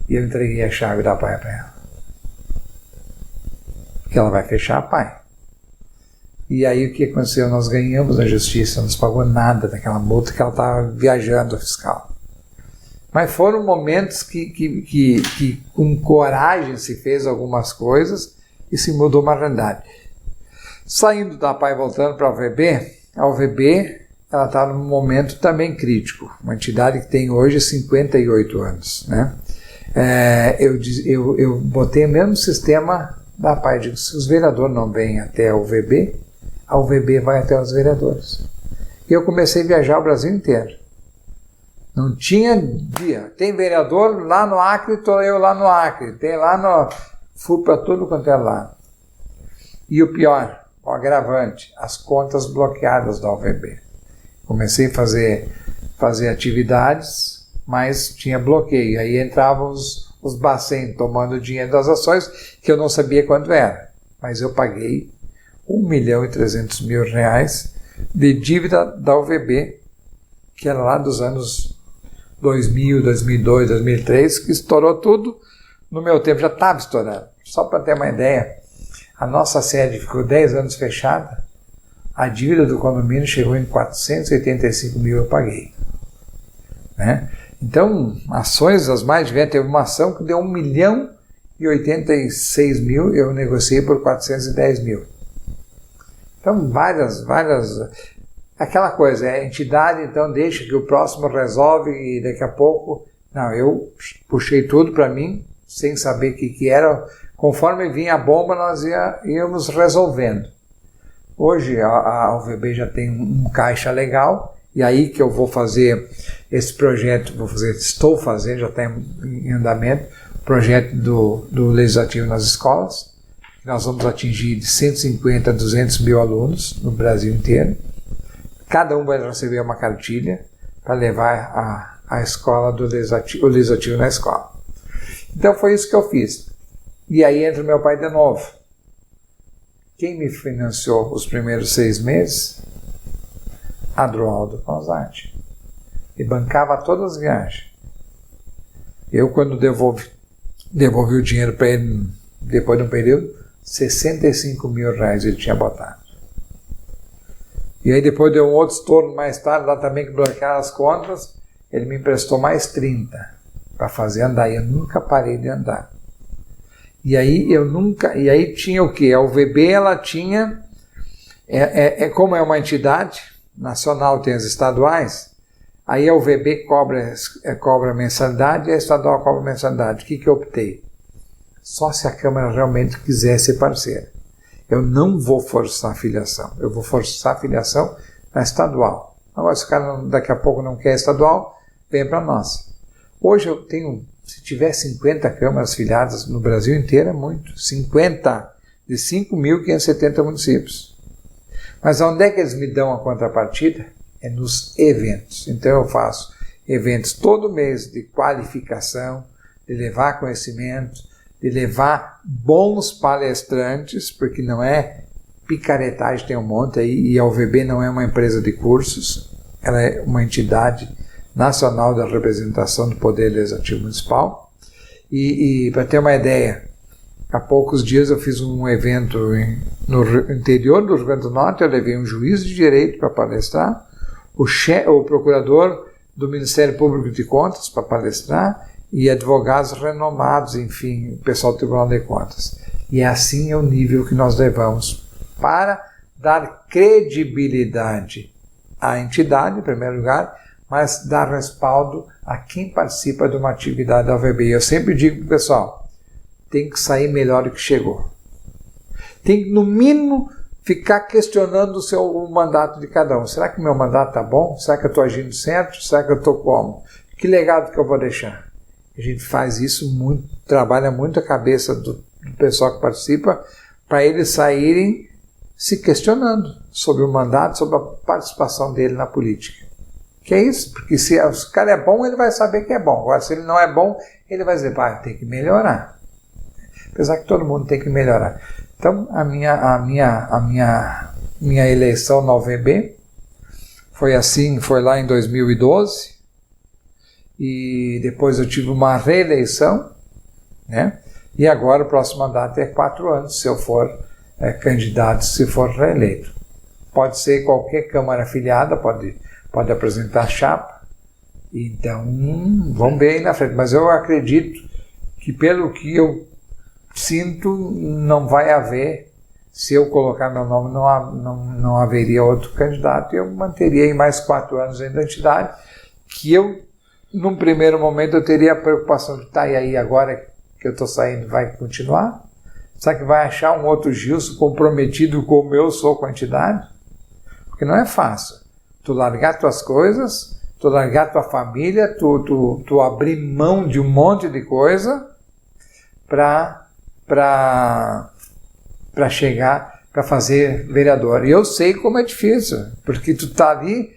e eu entreguei a chave da PAI para ela. Porque ela vai fechar a PAI. E aí o que aconteceu? Nós ganhamos na justiça, não nos pagou nada daquela multa que ela estava viajando, a fiscal. Mas foram momentos que com coragem se fez algumas coisas e se mudou uma realidade. Saindo da PAI e voltando para a UVB ela está num momento também crítico. Uma entidade que tem hoje 58 anos. Né? Eu botei o mesmo sistema da PAI. Digo, se os vereadores não vêm até a UVB vai até os vereadores. E eu comecei a viajar o Brasil inteiro. Não tinha dia. Tem vereador lá no Acre, estou eu lá no Acre. Tem lá no... Fui para tudo quanto é lado. E o pior, o agravante, as contas bloqueadas da UVB. Comecei a fazer atividades, mas tinha bloqueio. Aí entravam os bacen tomando dinheiro das ações, que eu não sabia quanto era. Mas eu paguei R$1.300.000 de dívida da UVB, que era lá dos anos 2000, 2002, 2003, que estourou tudo. No meu tempo já estava estourando. Só para ter uma ideia, a nossa sede ficou 10 anos fechada, a dívida do condomínio chegou em 485 mil, eu paguei. Né? Então, ações das mais diversas, teve uma ação que deu 1.086.000, eu negociei por 410 mil. Então, várias... Aquela coisa, a entidade então deixa que o próximo resolve e daqui a pouco... Não, eu puxei tudo para mim, sem saber o que era. Conforme vinha a bomba, nós íamos resolvendo. Hoje a UVB já tem um caixa legal, e aí que eu vou fazer esse projeto, estou fazendo, já está em andamento, o projeto do Legislativo nas escolas. Nós vamos atingir de 150 a 200 mil alunos no Brasil inteiro. cada um vai receber uma cartilha para levar a escola o legislativo na escola. Então foi isso que eu fiz. E aí entra meu pai de novo. Quem me financiou os primeiros 6 meses? Adroaldo Conzatti. E bancava todas as viagens. Eu, quando devolvi o dinheiro para ele, depois de um período, 65 mil reais ele tinha botado. E aí depois deu um outro estorno mais tarde, lá também que bloquearam as contas, ele me emprestou mais 30 para fazer andar. E eu nunca parei de andar. E aí tinha o quê? A UVB, ela tinha, como é uma entidade nacional, tem as estaduais, aí a UVB cobra mensalidade e a estadual cobra mensalidade. O que eu optei? Só se a Câmara realmente quiser ser parceira. Eu não vou forçar a filiação, eu vou forçar a filiação na estadual. Agora, se o cara daqui a pouco não quer estadual, vem para nós. Hoje eu tenho, se tiver 50 câmaras filiadas no Brasil inteiro, é muito. 50 de 5.570 municípios. Mas onde é que eles me dão a contrapartida? É nos eventos. Então eu faço eventos todo mês de qualificação, de levar conhecimento, de levar bons palestrantes, porque não é picaretagem, tem um monte aí, e a UVB não é uma empresa de cursos, ela é uma entidade nacional da representação do Poder Legislativo Municipal. E para ter uma ideia, há poucos dias eu fiz um evento no interior do Rio Grande do Norte, eu levei um juiz de direito para palestrar, o procurador do Ministério Público de Contas para palestrar, e advogados renomados, enfim, o pessoal do Tribunal de Contas. E assim é o nível que nós levamos para dar credibilidade à entidade, em primeiro lugar, mas dar respaldo a quem participa de uma atividade da UVB. Eu sempre digo para o pessoal, tem que sair melhor do que chegou. Tem que, no mínimo, ficar questionando o mandato de cada um. Será que o meu mandato está bom? Será que eu estou agindo certo? Será que eu estou como? Que legado que eu vou deixar? A gente faz isso muito, trabalha muito a cabeça do pessoal que participa, para eles saírem se questionando sobre o mandato, sobre a participação dele na política. Que é isso, porque se o cara é bom, ele vai saber que é bom. Agora, se ele não é bom, ele vai dizer, tem que melhorar. Apesar que todo mundo tem que melhorar. Então, a minha eleição na UVB foi assim, foi lá em 2012, e depois eu tive uma reeleição, né? E agora o próximo mandato é 4 anos, se eu for candidato, se for reeleito. Pode ser qualquer Câmara afiliada, pode apresentar chapa, então vamos ver aí na frente. Mas eu acredito que, pelo que eu sinto, não vai haver, se eu colocar meu nome, não haveria outro candidato, e eu manteria aí mais 4 anos dentro da entidade, que eu, num primeiro momento, eu teria a preocupação de, e aí agora que eu estou saindo, vai continuar? Será que vai achar um outro Gilson comprometido como eu sou com a entidade? Porque não é fácil. Tu largar tuas coisas, tu largar tua família, tu abrir mão de um monte de coisa para chegar, para fazer vereador. E eu sei como é difícil, porque tu tá ali,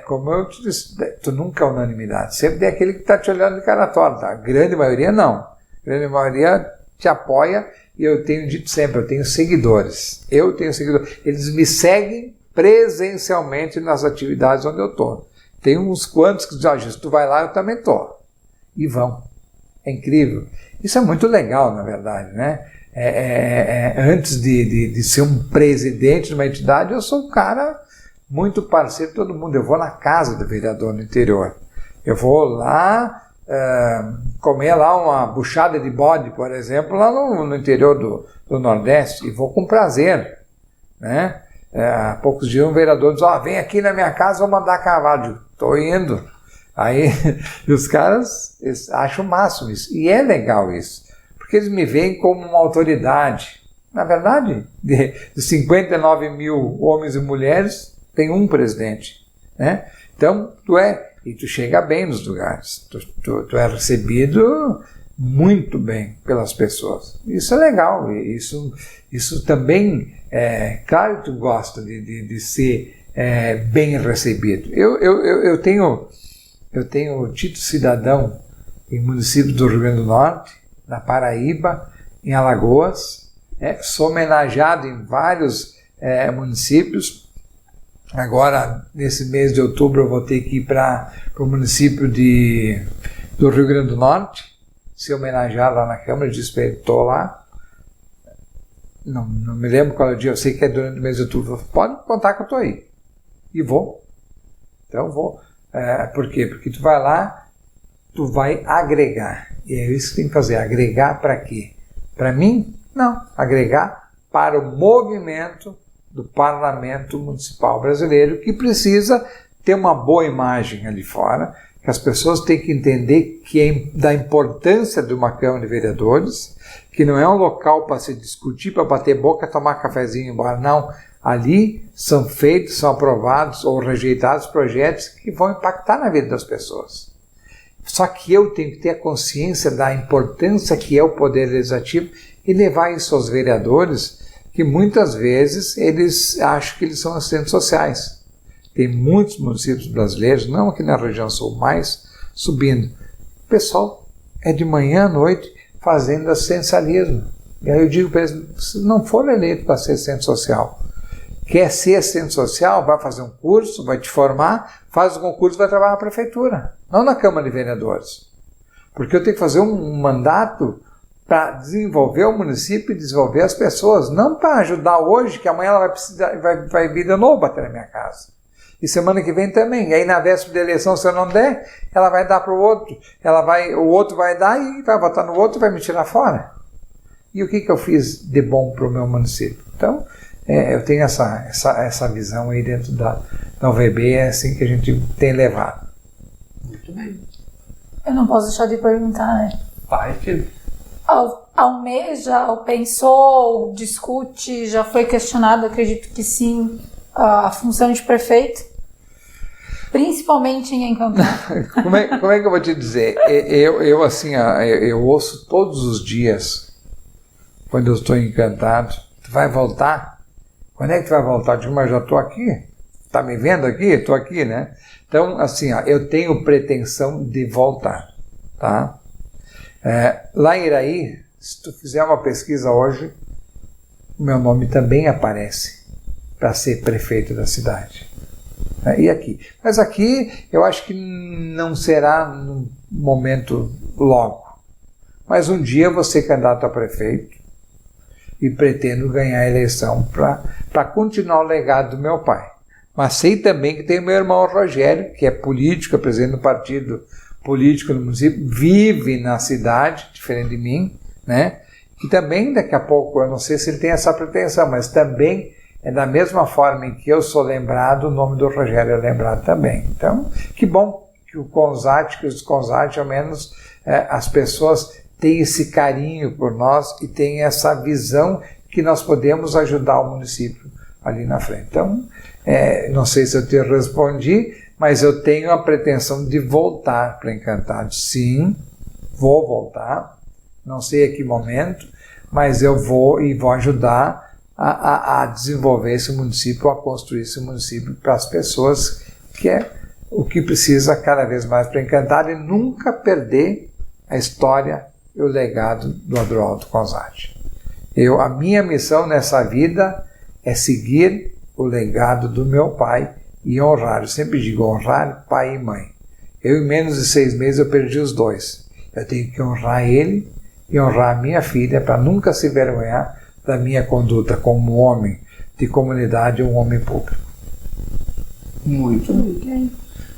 como eu te disse, tu nunca é unanimidade. Sempre tem aquele que está te olhando de cara torta. A grande maioria não. A grande maioria te apoia, e eu tenho dito sempre, eu tenho seguidores. Eles me seguem presencialmente nas atividades onde eu estou. Tem uns quantos que dizem, se tu vai lá, eu também estou. E vão. É incrível. Isso é muito legal, na verdade, né? Antes de ser um presidente de uma entidade, eu sou um cara muito parceiro de todo mundo. Eu vou na casa do vereador no interior. Eu vou lá comer lá uma buchada de bode, por exemplo, lá no interior do Nordeste, e vou com prazer, né? Há poucos dias um vereador disse, vem aqui na minha casa, vou mandar cavalo. Estou indo. Aí os caras acham o máximo isso. E é legal isso, porque eles me veem como uma autoridade. Na verdade, de 59 mil homens e mulheres, tem um presidente, né? Então, tu chega bem nos lugares. Tu é recebido muito bem pelas pessoas. Isso é legal. Isso também, claro que tu gosta de ser bem recebido. Eu tenho título cidadão em municípios do Rio Grande do Norte, na Paraíba, em Alagoas, sou homenageado em vários municípios. Agora, nesse mês de outubro, eu vou ter que ir para o município do Rio Grande do Norte, ser homenageado lá na Câmara, estou lá. Não me lembro qual é o dia, eu sei que é durante o mês de outubro. Pode contar que eu estou aí. E vou. Então vou. Por quê? Porque tu vai lá, tu vai agregar. E é isso que tem que fazer. Agregar para quê? Para mim? Não. Agregar para o movimento do Parlamento Municipal Brasileiro, que precisa ter uma boa imagem ali fora, que as pessoas têm que entender da importância de uma Câmara de Vereadores, que não é um local para se discutir, para bater boca, tomar cafezinho e ir embora. Não. Ali são feitos, são aprovados ou rejeitados projetos que vão impactar na vida das pessoas. Só que eu tenho que ter a consciência da importância que é o Poder Legislativo e levar isso aos vereadores, que muitas vezes eles acham que eles são assistentes sociais. Tem muitos municípios brasileiros, não aqui na região sul, mas subindo. O pessoal é de manhã à noite fazendo assistencialismo. E aí eu digo para eles, se não for eleito para ser assistente social, quer ser assistente social, vai fazer um curso, vai te formar, faz o concurso e vai trabalhar na prefeitura, não na Câmara de Vereadores. Porque eu tenho que fazer um mandato para desenvolver o município e desenvolver as pessoas, não para ajudar hoje, que amanhã ela vai vir de novo bater na minha casa. E semana que vem também. E aí na véspera da eleição, se eu não der, ela vai dar para o outro. O outro vai dar e vai votar no outro e vai me tirar fora. E o que eu fiz de bom para o meu município? Então, eu tenho essa visão aí dentro da UVB, é assim que a gente tem levado. Muito bem. Eu não posso deixar de perguntar, né? Vai, filho. Almeja, pensou, discute, já foi questionado, acredito que sim, a função de prefeito, principalmente em Encantado. Como é que eu vou te dizer? Eu ouço todos os dias, quando eu estou encantado, tu vai voltar? Quando é que tu vai voltar? Eu digo, mas já estou aqui. Tá me vendo aqui? Estou aqui, né? Então, eu tenho pretensão de voltar, tá? Lá em Iraí, se tu fizer uma pesquisa hoje, o meu nome também aparece para ser prefeito da cidade. E aqui? Mas aqui eu acho que não será no momento logo. Mas um dia eu vou ser candidato a prefeito e pretendo ganhar a eleição para continuar o legado do meu pai. Mas sei também que tem meu irmão Rogério, que é político, é presidente do partido político no município, vive na cidade, diferente de mim, né? Que também daqui a pouco, eu não sei se ele tem essa pretensão, mas também é da mesma forma em que eu sou lembrado, o nome do Rogério é lembrado também. Então, que bom que os CONSAT, ao menos as pessoas têm esse carinho por nós e têm essa visão que nós podemos ajudar o município ali na frente. Então, não sei se eu te respondi, mas eu tenho a pretensão de voltar para Encantado. Sim, vou voltar, não sei a que momento, mas eu vou ajudar a desenvolver esse município, a construir esse município para as pessoas, que é o que precisa cada vez mais para Encantado e nunca perder a história e o legado do Adroaldo Consati. A minha missão nessa vida é seguir o legado do meu pai e honrar. Eu sempre digo honrar pai e mãe. Eu, em menos de 6 meses, eu perdi os dois. Eu tenho que honrar ele e honrar a minha filha para nunca se envergonhar da minha conduta como homem de comunidade ou um homem público. Muito bem.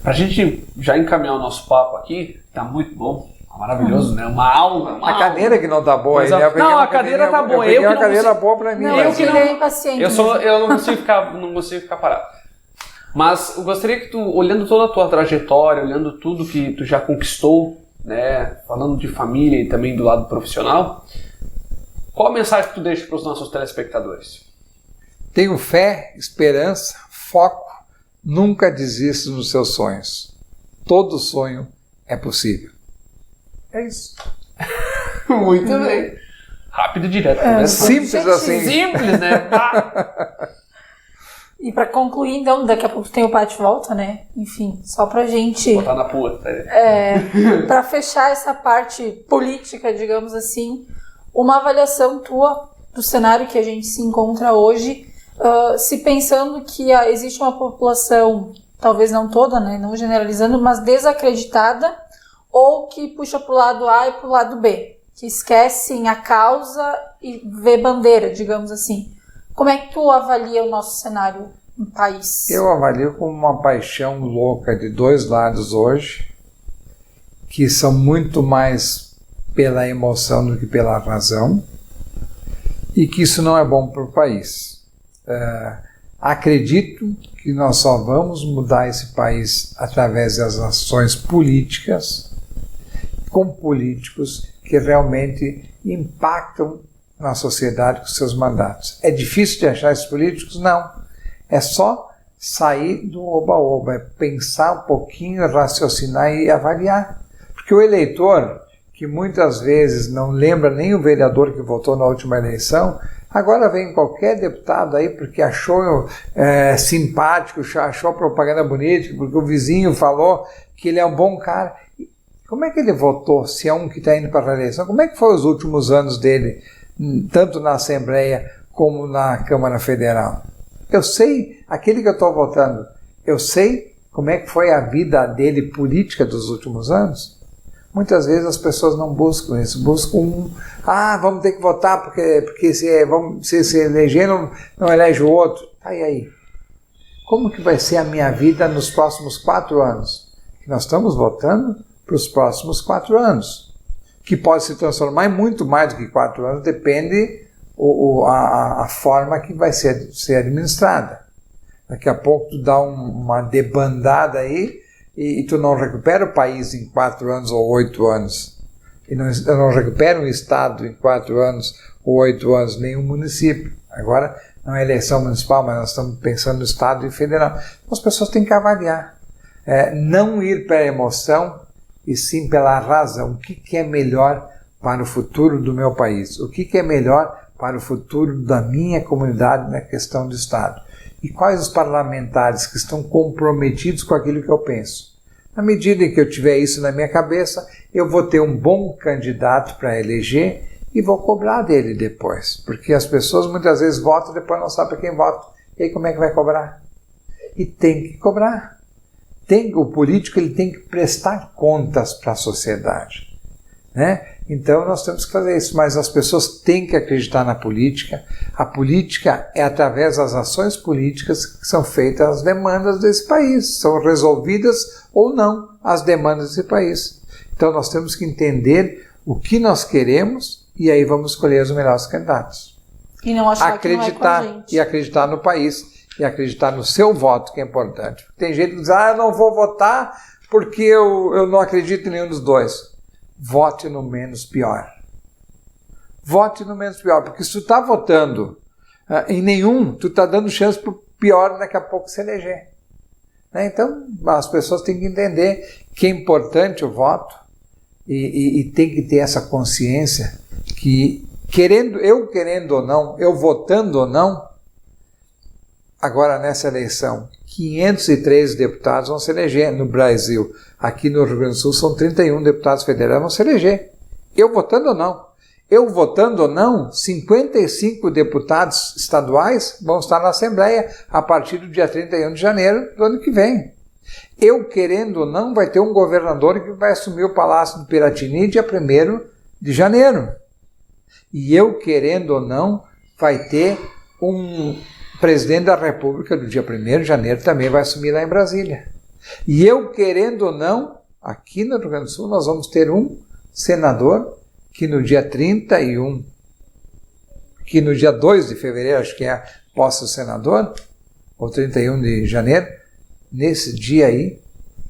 Para a gente já encaminhar o nosso papo aqui, tá muito bom, tá maravilhoso, né? Uma aula. A cadeira que não tá boa aí, né? Não, a cadeira tá boa. Eu peguei uma cadeira boa para mim. Não, eu que não impaciente. Eu não consigo ficar parado. Mas eu gostaria que tu, olhando toda a tua trajetória, olhando tudo que tu já conquistou, né? Falando de família e também do lado profissional, qual a mensagem que tu deixa para os nossos telespectadores? Tenho fé, esperança, foco, nunca desista dos seus sonhos. Todo sonho é possível. É isso. Muito bem. Rápido e direto. Né? Simples assim. Simples, né? E para concluir, então, daqui a pouco tem o bate-volta, né? Enfim, só pra gente... Botar na pua. Tá? Para fechar essa parte política, digamos assim, uma avaliação tua do cenário que a gente se encontra hoje, se pensando que existe uma população, talvez não toda, né, não generalizando, mas desacreditada, ou que puxa para o lado A e para o lado B, que esquecem a causa e vê bandeira, digamos assim. Como é que tu avalia o nosso cenário no país? Eu avalio como uma paixão louca de dois lados hoje, que são muito mais pela emoção do que pela razão, e que isso não é bom para o país. Acredito que nós só vamos mudar esse país através das ações políticas, com políticos que realmente impactam na sociedade com seus mandatos. É difícil de achar esses políticos? Não. É só sair do oba-oba, é pensar um pouquinho, raciocinar e avaliar. Porque o eleitor, que muitas vezes não lembra nem o vereador que votou na última eleição, agora vem qualquer deputado aí porque achou simpático, achou a propaganda bonita, porque o vizinho falou que ele é um bom cara. Como é que ele votou se é um que está indo para a reeleição? Como é que foi os últimos anos dele, tanto na Assembleia como na Câmara Federal? Eu sei, aquele que eu estou votando, eu sei como é que foi a vida dele política dos últimos anos. Muitas vezes as pessoas não buscam isso, buscam vamos ter que votar porque se eleger não elege o outro. Aí, como que vai ser a minha vida nos próximos 4 anos? Que nós estamos votando para os próximos 4 anos, que pode se transformar em muito mais do que 4 anos, depende a forma que vai ser administrada. Daqui a pouco tu dá uma debandada aí e tu não recupera o país em 4 anos ou 8 anos. E não recupera um estado em 4 anos ou 8 anos, nem um município. Agora não é eleição municipal, mas nós estamos pensando no estado e federal. Então, as pessoas têm que avaliar. Não ir pela emoção, e sim pela razão. O que é melhor para o futuro do meu país? O que é melhor para o futuro da minha comunidade na questão do Estado? E quais os parlamentares que estão comprometidos com aquilo que eu penso? Na medida em que eu tiver isso na minha cabeça, eu vou ter um bom candidato para eleger e vou cobrar dele depois. Porque as pessoas muitas vezes votam e depois não sabem para quem vota. E aí como é que vai cobrar? E tem que cobrar. O político ele tem que prestar contas para a sociedade, né? Então nós temos que fazer isso, mas as pessoas têm que acreditar na política. A política é através das ações políticas que são feitas as demandas desse país, são resolvidas ou não as demandas desse país. Então nós temos que entender o que nós queremos e aí vamos escolher os melhores candidatos. E não achar que não é com a gente. E acreditar no país. E acreditar no seu voto, que é importante. Tem gente que diz, eu não vou votar porque eu não acredito em nenhum dos dois. Vote no menos pior. Vote no menos pior, porque se tu está votando em nenhum, tu está dando chance para o pior daqui a pouco se eleger. Né? Então, as pessoas têm que entender que é importante o voto e tem que ter essa consciência que, querendo ou não, eu votando ou não, agora nessa eleição, 503 deputados vão se eleger no Brasil. Aqui no Rio Grande do Sul são 31 deputados federais vão se eleger. Eu votando ou não. Eu votando ou não, 55 deputados estaduais vão estar na Assembleia a partir do dia 31 de janeiro do ano que vem. Eu querendo ou não, vai ter um governador que vai assumir o Palácio do Piratini dia 1º de janeiro. E eu querendo ou não, vai ter um presidente da República do dia 1º de janeiro também vai assumir lá em Brasília. E eu, querendo ou não, aqui no Rio Grande do Sul nós vamos ter um senador que no dia 31, que no dia 2 de fevereiro, acho que é a posse do senador, ou 31 de janeiro, nesse dia aí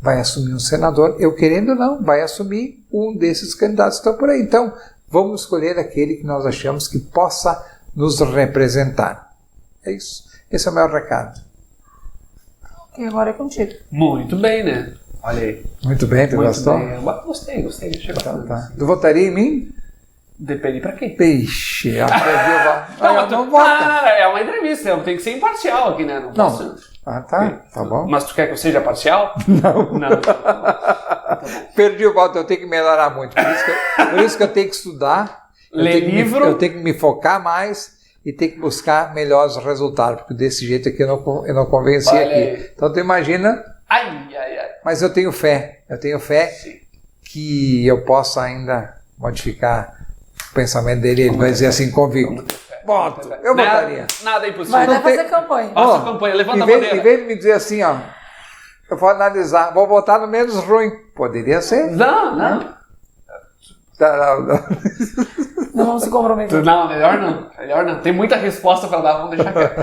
vai assumir um senador, eu querendo ou não, vai assumir um desses candidatos que estão por aí. Então, vamos escolher aquele que nós achamos que possa nos representar. É isso. Esse é o meu recado. E agora é contigo. Muito bem, né? Olha aí. Muito bem, tu Muito gostou? Bem. Gostei. Deixa eu Então, tá. Tu votaria em mim? Depende pra quê? Peixe, eu não voto. É uma entrevista, eu tenho que ser imparcial aqui, né? Não posso... Tá bom. Mas tu quer que eu seja parcial? Não. Tá bom. Perdi o voto, eu tenho que melhorar muito. Por isso que eu tenho que estudar. Ler livro. Eu tenho que me focar mais e tenho que buscar melhores resultados. Porque desse jeito aqui eu não convenci Olha aqui. aí. Então tu imagina. Ai. Mas eu tenho fé. Sim. Que eu possa ainda modificar o pensamento dele. Ele vai dizer assim, convicto. Voto. Eu votaria. Nada é impossível. Vai fazer campanha. Faça campanha, levanta a bandeira. Em vez de me dizer assim, ó, eu vou analisar, vou votar no menos ruim. Poderia ser. Não. Não. Não vamos se comprometer. Não, melhor não. Tem muita resposta para dar, vamos deixar quieto.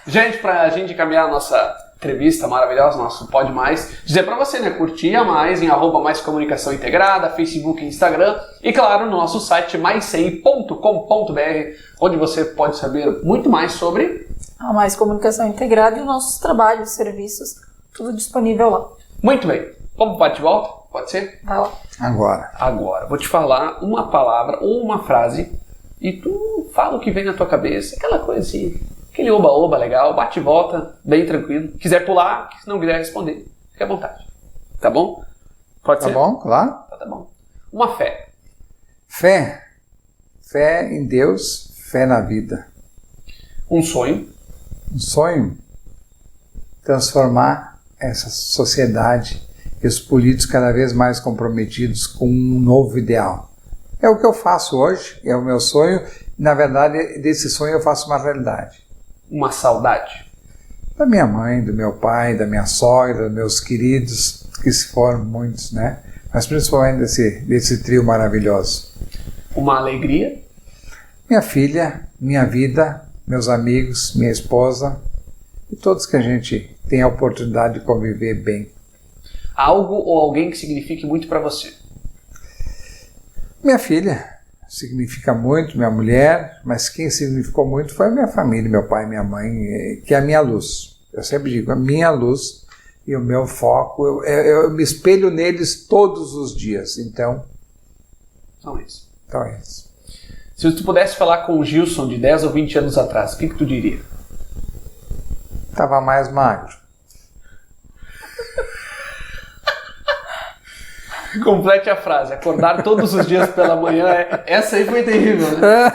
Gente, pra gente caminhar a nossa entrevista maravilhosa, nosso Pode Mais, dizer pra você, né, curtir a Mais em @mais comunicação integrada, Facebook e Instagram, e claro, no nosso site maisci.com.br, onde você pode saber muito mais sobre A Mais Comunicação Integrada e os nossos trabalhos, serviços, tudo disponível lá. Muito bem. Vamos pro bate-volta? Pode ser? Vai lá. Agora. Vou te falar uma palavra ou uma frase e tu fala o que vem na tua cabeça, aquela coisa assim, aquele oba-oba legal, bate e volta, bem tranquilo. Quiser pular, se não quiser responder, fica à vontade. Tá bom? Pode ser? Tá bom, claro. Tá bom. Uma fé. Fé. Fé em Deus, fé na vida. Um sonho. Um sonho, transformar essa sociedade e os políticos cada vez mais comprometidos com um novo ideal. É o que eu faço hoje, é o meu sonho. Na verdade, desse sonho eu faço uma realidade. Uma saudade. Da minha mãe, do meu pai, da minha sogra, dos meus queridos, que se foram muitos, né? Mas principalmente desse trio maravilhoso. Uma alegria. Minha filha, minha vida, meus amigos, minha esposa e todos que a gente tem a oportunidade de conviver bem. Algo ou alguém que signifique muito pra você. Minha filha significa muito, minha mulher, mas quem significou muito foi a minha família, meu pai e minha mãe, que é a minha luz. Eu sempre digo, a minha luz e o meu foco, eu me espelho neles todos os dias. Então São isso. é isso. Se tu pudesse falar com o Gilson de 10 ou 20 anos atrás, o que tu diria? Estava mais magro. Complete a frase. Acordar todos os dias pela manhã. Essa aí foi terrível, né?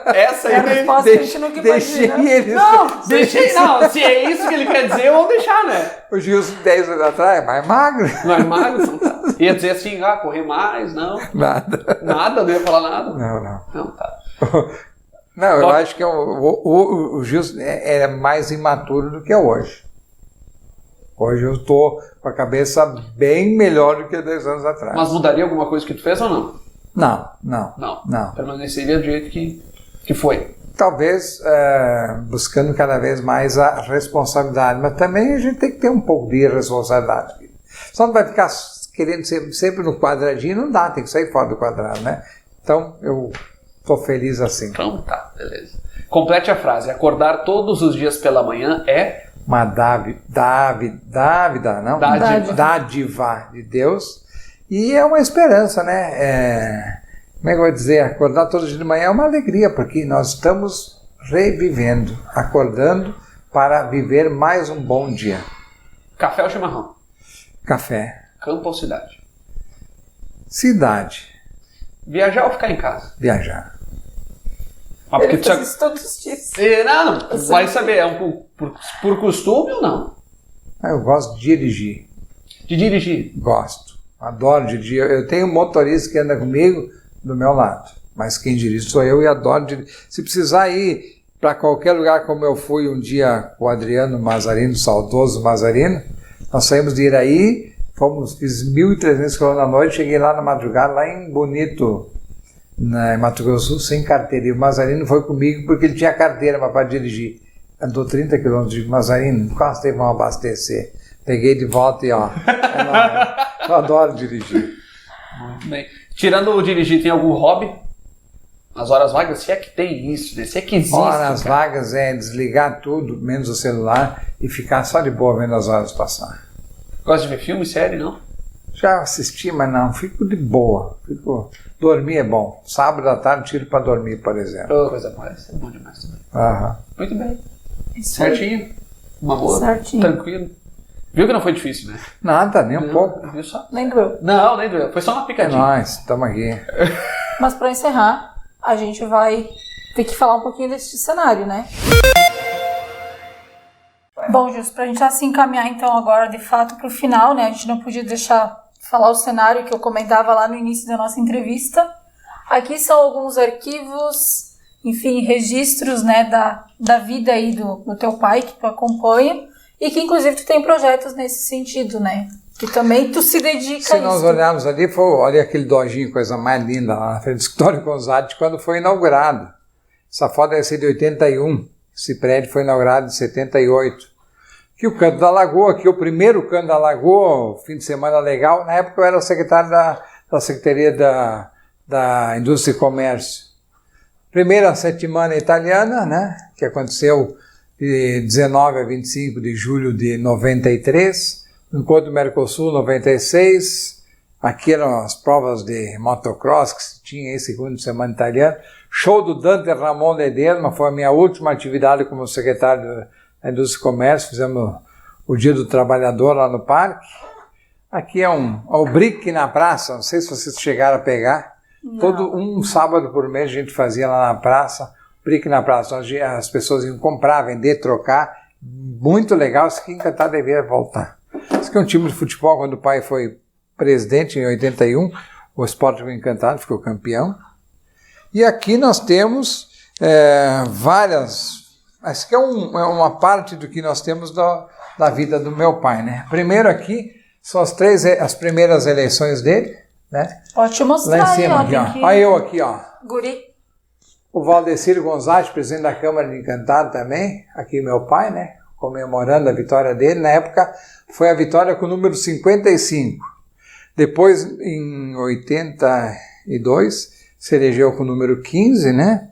Essa aí É a resposta que a gente nunca imagina. Eles. Não, se é isso que ele quer dizer, eu vou deixar, né? O Gilson 10 anos atrás é mais magro. Não é magro? Não tá. Ia dizer assim, correr mais, não. Nada. Nada, não ia falar nada. Não. Não, tá. Não, eu acho que o Gilson é mais imaturo do que é hoje. Hoje eu estou com a cabeça bem melhor do que 10 anos atrás. Mas mudaria alguma coisa que tu fez ou não? Não. Permaneceria do jeito que foi. Talvez buscando cada vez mais a responsabilidade, mas também a gente tem que ter um pouco de responsabilidade. Só não vai ficar querendo ser sempre no quadradinho, não dá, tem que sair fora do quadrado, né? Então eu estou feliz assim. Então tá, beleza. Complete a frase. Acordar todos os dias pela manhã é... Uma dádiva de Deus, e é uma esperança, né? Como é que eu vou dizer? Acordar todos os dias de manhã é uma alegria, porque nós estamos revivendo, acordando para viver mais um bom dia. Café ou chimarrão? Café. Campo ou cidade? Cidade. Viajar ou ficar em casa? Viajar. Ah, porque Ele faz isso todos os dias. Não, vai saber, é por costume ou não? Eu gosto de dirigir. De dirigir? Gosto. Adoro dirigir. Eu tenho um motorista que anda comigo do meu lado, mas quem dirige sou eu e adoro dirigir. Se precisar ir para qualquer lugar, como eu fui um dia com o Adriano Mazarino, saudoso Mazarino, nós saímos de Iraí, fiz 1.300 km à noite, cheguei lá na madrugada, lá em Bonito, em Mato Grosso do Sul, sem carteira. E o Mazarino foi comigo porque ele tinha carteira para dirigir. Andou 30 km de Mazarino, quase teve um abastecer. Peguei de volta e ó. Eu adoro dirigir. Muito bem. Tirando o dirigir, tem algum hobby? Nas horas vagas, se é que tem isso, né? Se é que existe. Horas vagas é desligar tudo, menos o celular, e ficar só de boa vendo as horas passar. Gosta de ver filme, série, não? Já assisti, mas não, fico de boa. Dormir é bom. Sábado à tarde tiro para dormir, por exemplo. Coisa mais, é bom demais também. Aham. Muito bem. Isso aí. Certinho. Uma boa. Certinho. Tranquilo. Viu que não foi difícil, né? Nada, nem um pouco. Viu só? Nem doeu. Não, nem doeu. Foi só uma É picadinha. nóis, estamos aqui. Mas para encerrar, a gente vai ter que falar um pouquinho desse cenário, né? Bom, Justo, para a gente já se encaminhar então agora de fato para o final, né? A gente não podia deixar falar o cenário que eu comentava lá no início da nossa entrevista. Aqui são alguns arquivos, enfim, registros, né, da vida aí do teu pai que tu acompanha e que inclusive tu tem projetos nesse sentido, né? Que também tu se dedica Se a isso. nós olharmos ali, olha aquele dojinho, coisa mais linda lá na frente do escritório Gonzatti, quando foi inaugurado. Essa foto deve ser de 81. Esse prédio foi inaugurado em 78. Aqui o Canto da Lagoa, aqui o primeiro Canto da Lagoa, fim de semana legal. Na época eu era secretário da Secretaria da Indústria e Comércio. Primeira Settimana Italiana, né, que aconteceu de 19 a 25 de julho de 93. Encontro do Mercosul, 96. Aqui eram as provas de motocross que se tinha aí, segundo semana italiana. Show do Dante Ramon Ledesma, foi a minha última atividade como secretário da Indústria e Comércio. Fizemos o Dia do Trabalhador lá no parque. Aqui é o Brick na praça, não sei se vocês chegaram a pegar. Não. Todo um sábado por mês a gente fazia lá na praça, Brick na praça, onde as pessoas iam comprar, vender, trocar. Muito legal, isso aqui Encantado deveria voltar. Isso aqui é um time de futebol, quando o pai foi presidente em 81, o Sport Encantado ficou campeão. E aqui nós temos várias... Isso aqui é uma parte do que nós temos da vida do meu pai, né? Primeiro aqui são as primeiras eleições dele, né? Pode te mostrar Lá em cima, aí, aqui, ó. Olha eu aqui, ó. Guri. O Valdecir Gonzatti, presidente da Câmara de Encantado também, aqui meu pai, né? Comemorando a vitória dele. Na época foi a vitória com o número 55. Depois, em 82, se elegeu com o número 15, né?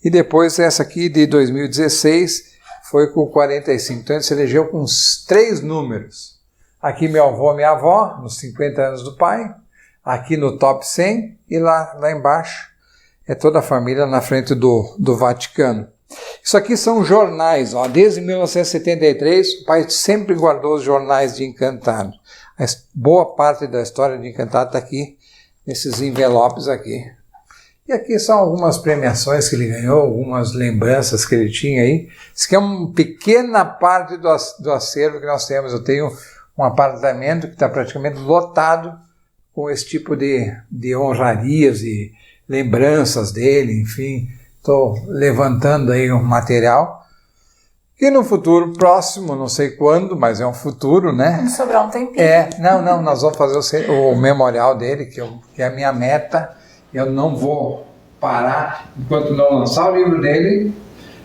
E depois essa aqui de 2016 foi com 45. Então ele se elegeu com uns 3 números. Aqui meu avô e minha avó, nos 50 anos do pai. Aqui no top 100 e lá embaixo é toda a família na frente do Vaticano. Isso aqui são jornais, ó. Desde 1973 o pai sempre guardou os jornais de Encantado. Boa parte da história de Encantado está aqui, nesses envelopes aqui. E aqui são algumas premiações que ele ganhou, algumas lembranças que ele tinha aí. Isso aqui é uma pequena parte do acervo que nós temos. Eu tenho um apartamento que está praticamente lotado com esse tipo de honrarias e lembranças dele, enfim. Estou levantando aí um material. E no futuro próximo, não sei quando, mas é um futuro, né? Vamos sobrar um tempinho. Não, nós vamos fazer o memorial dele, que é a minha meta. Eu não vou parar enquanto não lançar o livro dele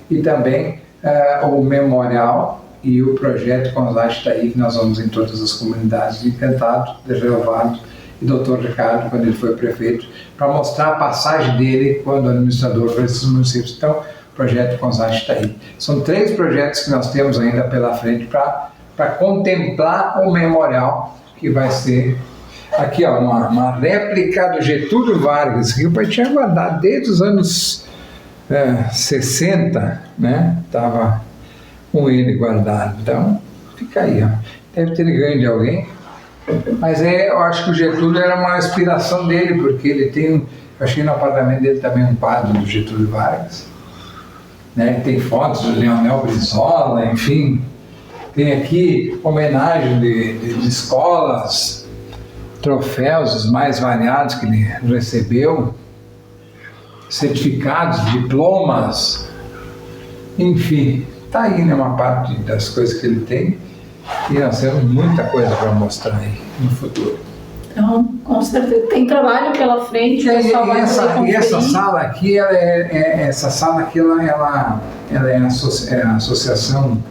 e também o memorial e o projeto Gonzatti está aí, que nós vamos em todas as comunidades de Encantado, de Rio Vado e Dr. Ricardo, quando ele foi prefeito, para mostrar a passagem dele quando administrador foi esses municípios. Então, o projeto Gonzatti está aí. São 3 projetos que nós temos ainda pela frente para contemplar o memorial que vai ser... Aqui, ó, uma réplica do Getúlio Vargas, que o pai tinha guardado desde os anos 60, né? Estava com ele guardado. Então, fica aí, ó. Deve ter ganho de alguém. Mas eu acho que o Getúlio era uma inspiração dele, porque ele tem, eu achei no apartamento dele também um quadro do Getúlio Vargas, né? Tem fotos do Leonel Brizola, enfim. Tem aqui homenagem de escolas, troféus os mais variados que ele recebeu, certificados, diplomas, enfim, está aí, né, uma parte das coisas que ele tem e nós temos muita coisa para mostrar aí no futuro. Então, com certeza, tem trabalho pela frente, o pessoal vai poder conferir. E essa sala aqui, ela é a Associação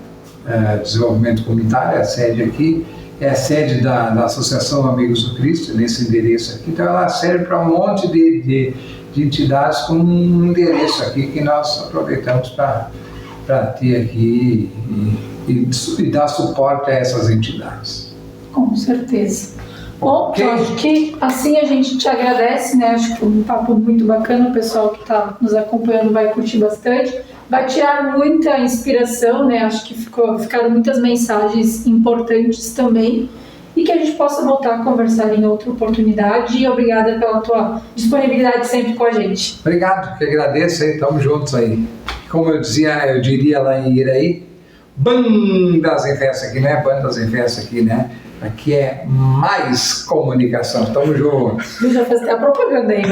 de Desenvolvimento Comunitário, a sede aqui, é a sede da Associação Amigos do Cristo, nesse endereço aqui. Então ela serve para um monte de entidades com um endereço aqui que nós aproveitamos para ter aqui e dar suporte a essas entidades. Com certeza. Bom, Ok? eu acho que assim a gente te agradece, né? Acho que foi um papo muito bacana, o pessoal que está nos acompanhando vai curtir bastante. Vai tirar muita inspiração, né? Acho que ficaram muitas mensagens importantes também. E que a gente possa voltar a conversar em outra oportunidade. E obrigada pela tua disponibilidade sempre com a gente. Obrigado, que agradeço aí, estamos juntos aí. Como eu diria lá em Iraí, bandas em festa aqui, né? Bandas em festa aqui, né? Aqui é mais comunicação, tamo junto. Eu já fiz até a propaganda aí.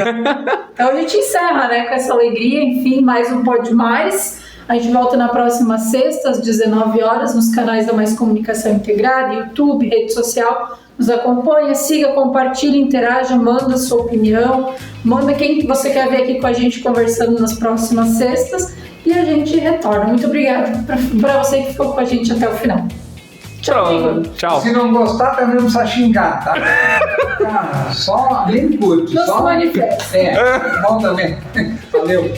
Então a gente encerra, né? Com essa alegria, enfim, mais um Pode Mais. A gente volta na próxima sexta, às 19 horas, nos canais da Mais Comunicação Integrada, YouTube, rede social. Nos acompanha, siga, compartilhe, interaja, manda sua opinião, manda quem você quer ver aqui com a gente conversando nas próximas sextas e a gente retorna. Muito obrigada para você que ficou com a gente até o final. Tchau, amigo. Tchau. Se não gostar, também não precisa xingar, tá? Só bem curto. Não se manifesta. Bom também. Valeu.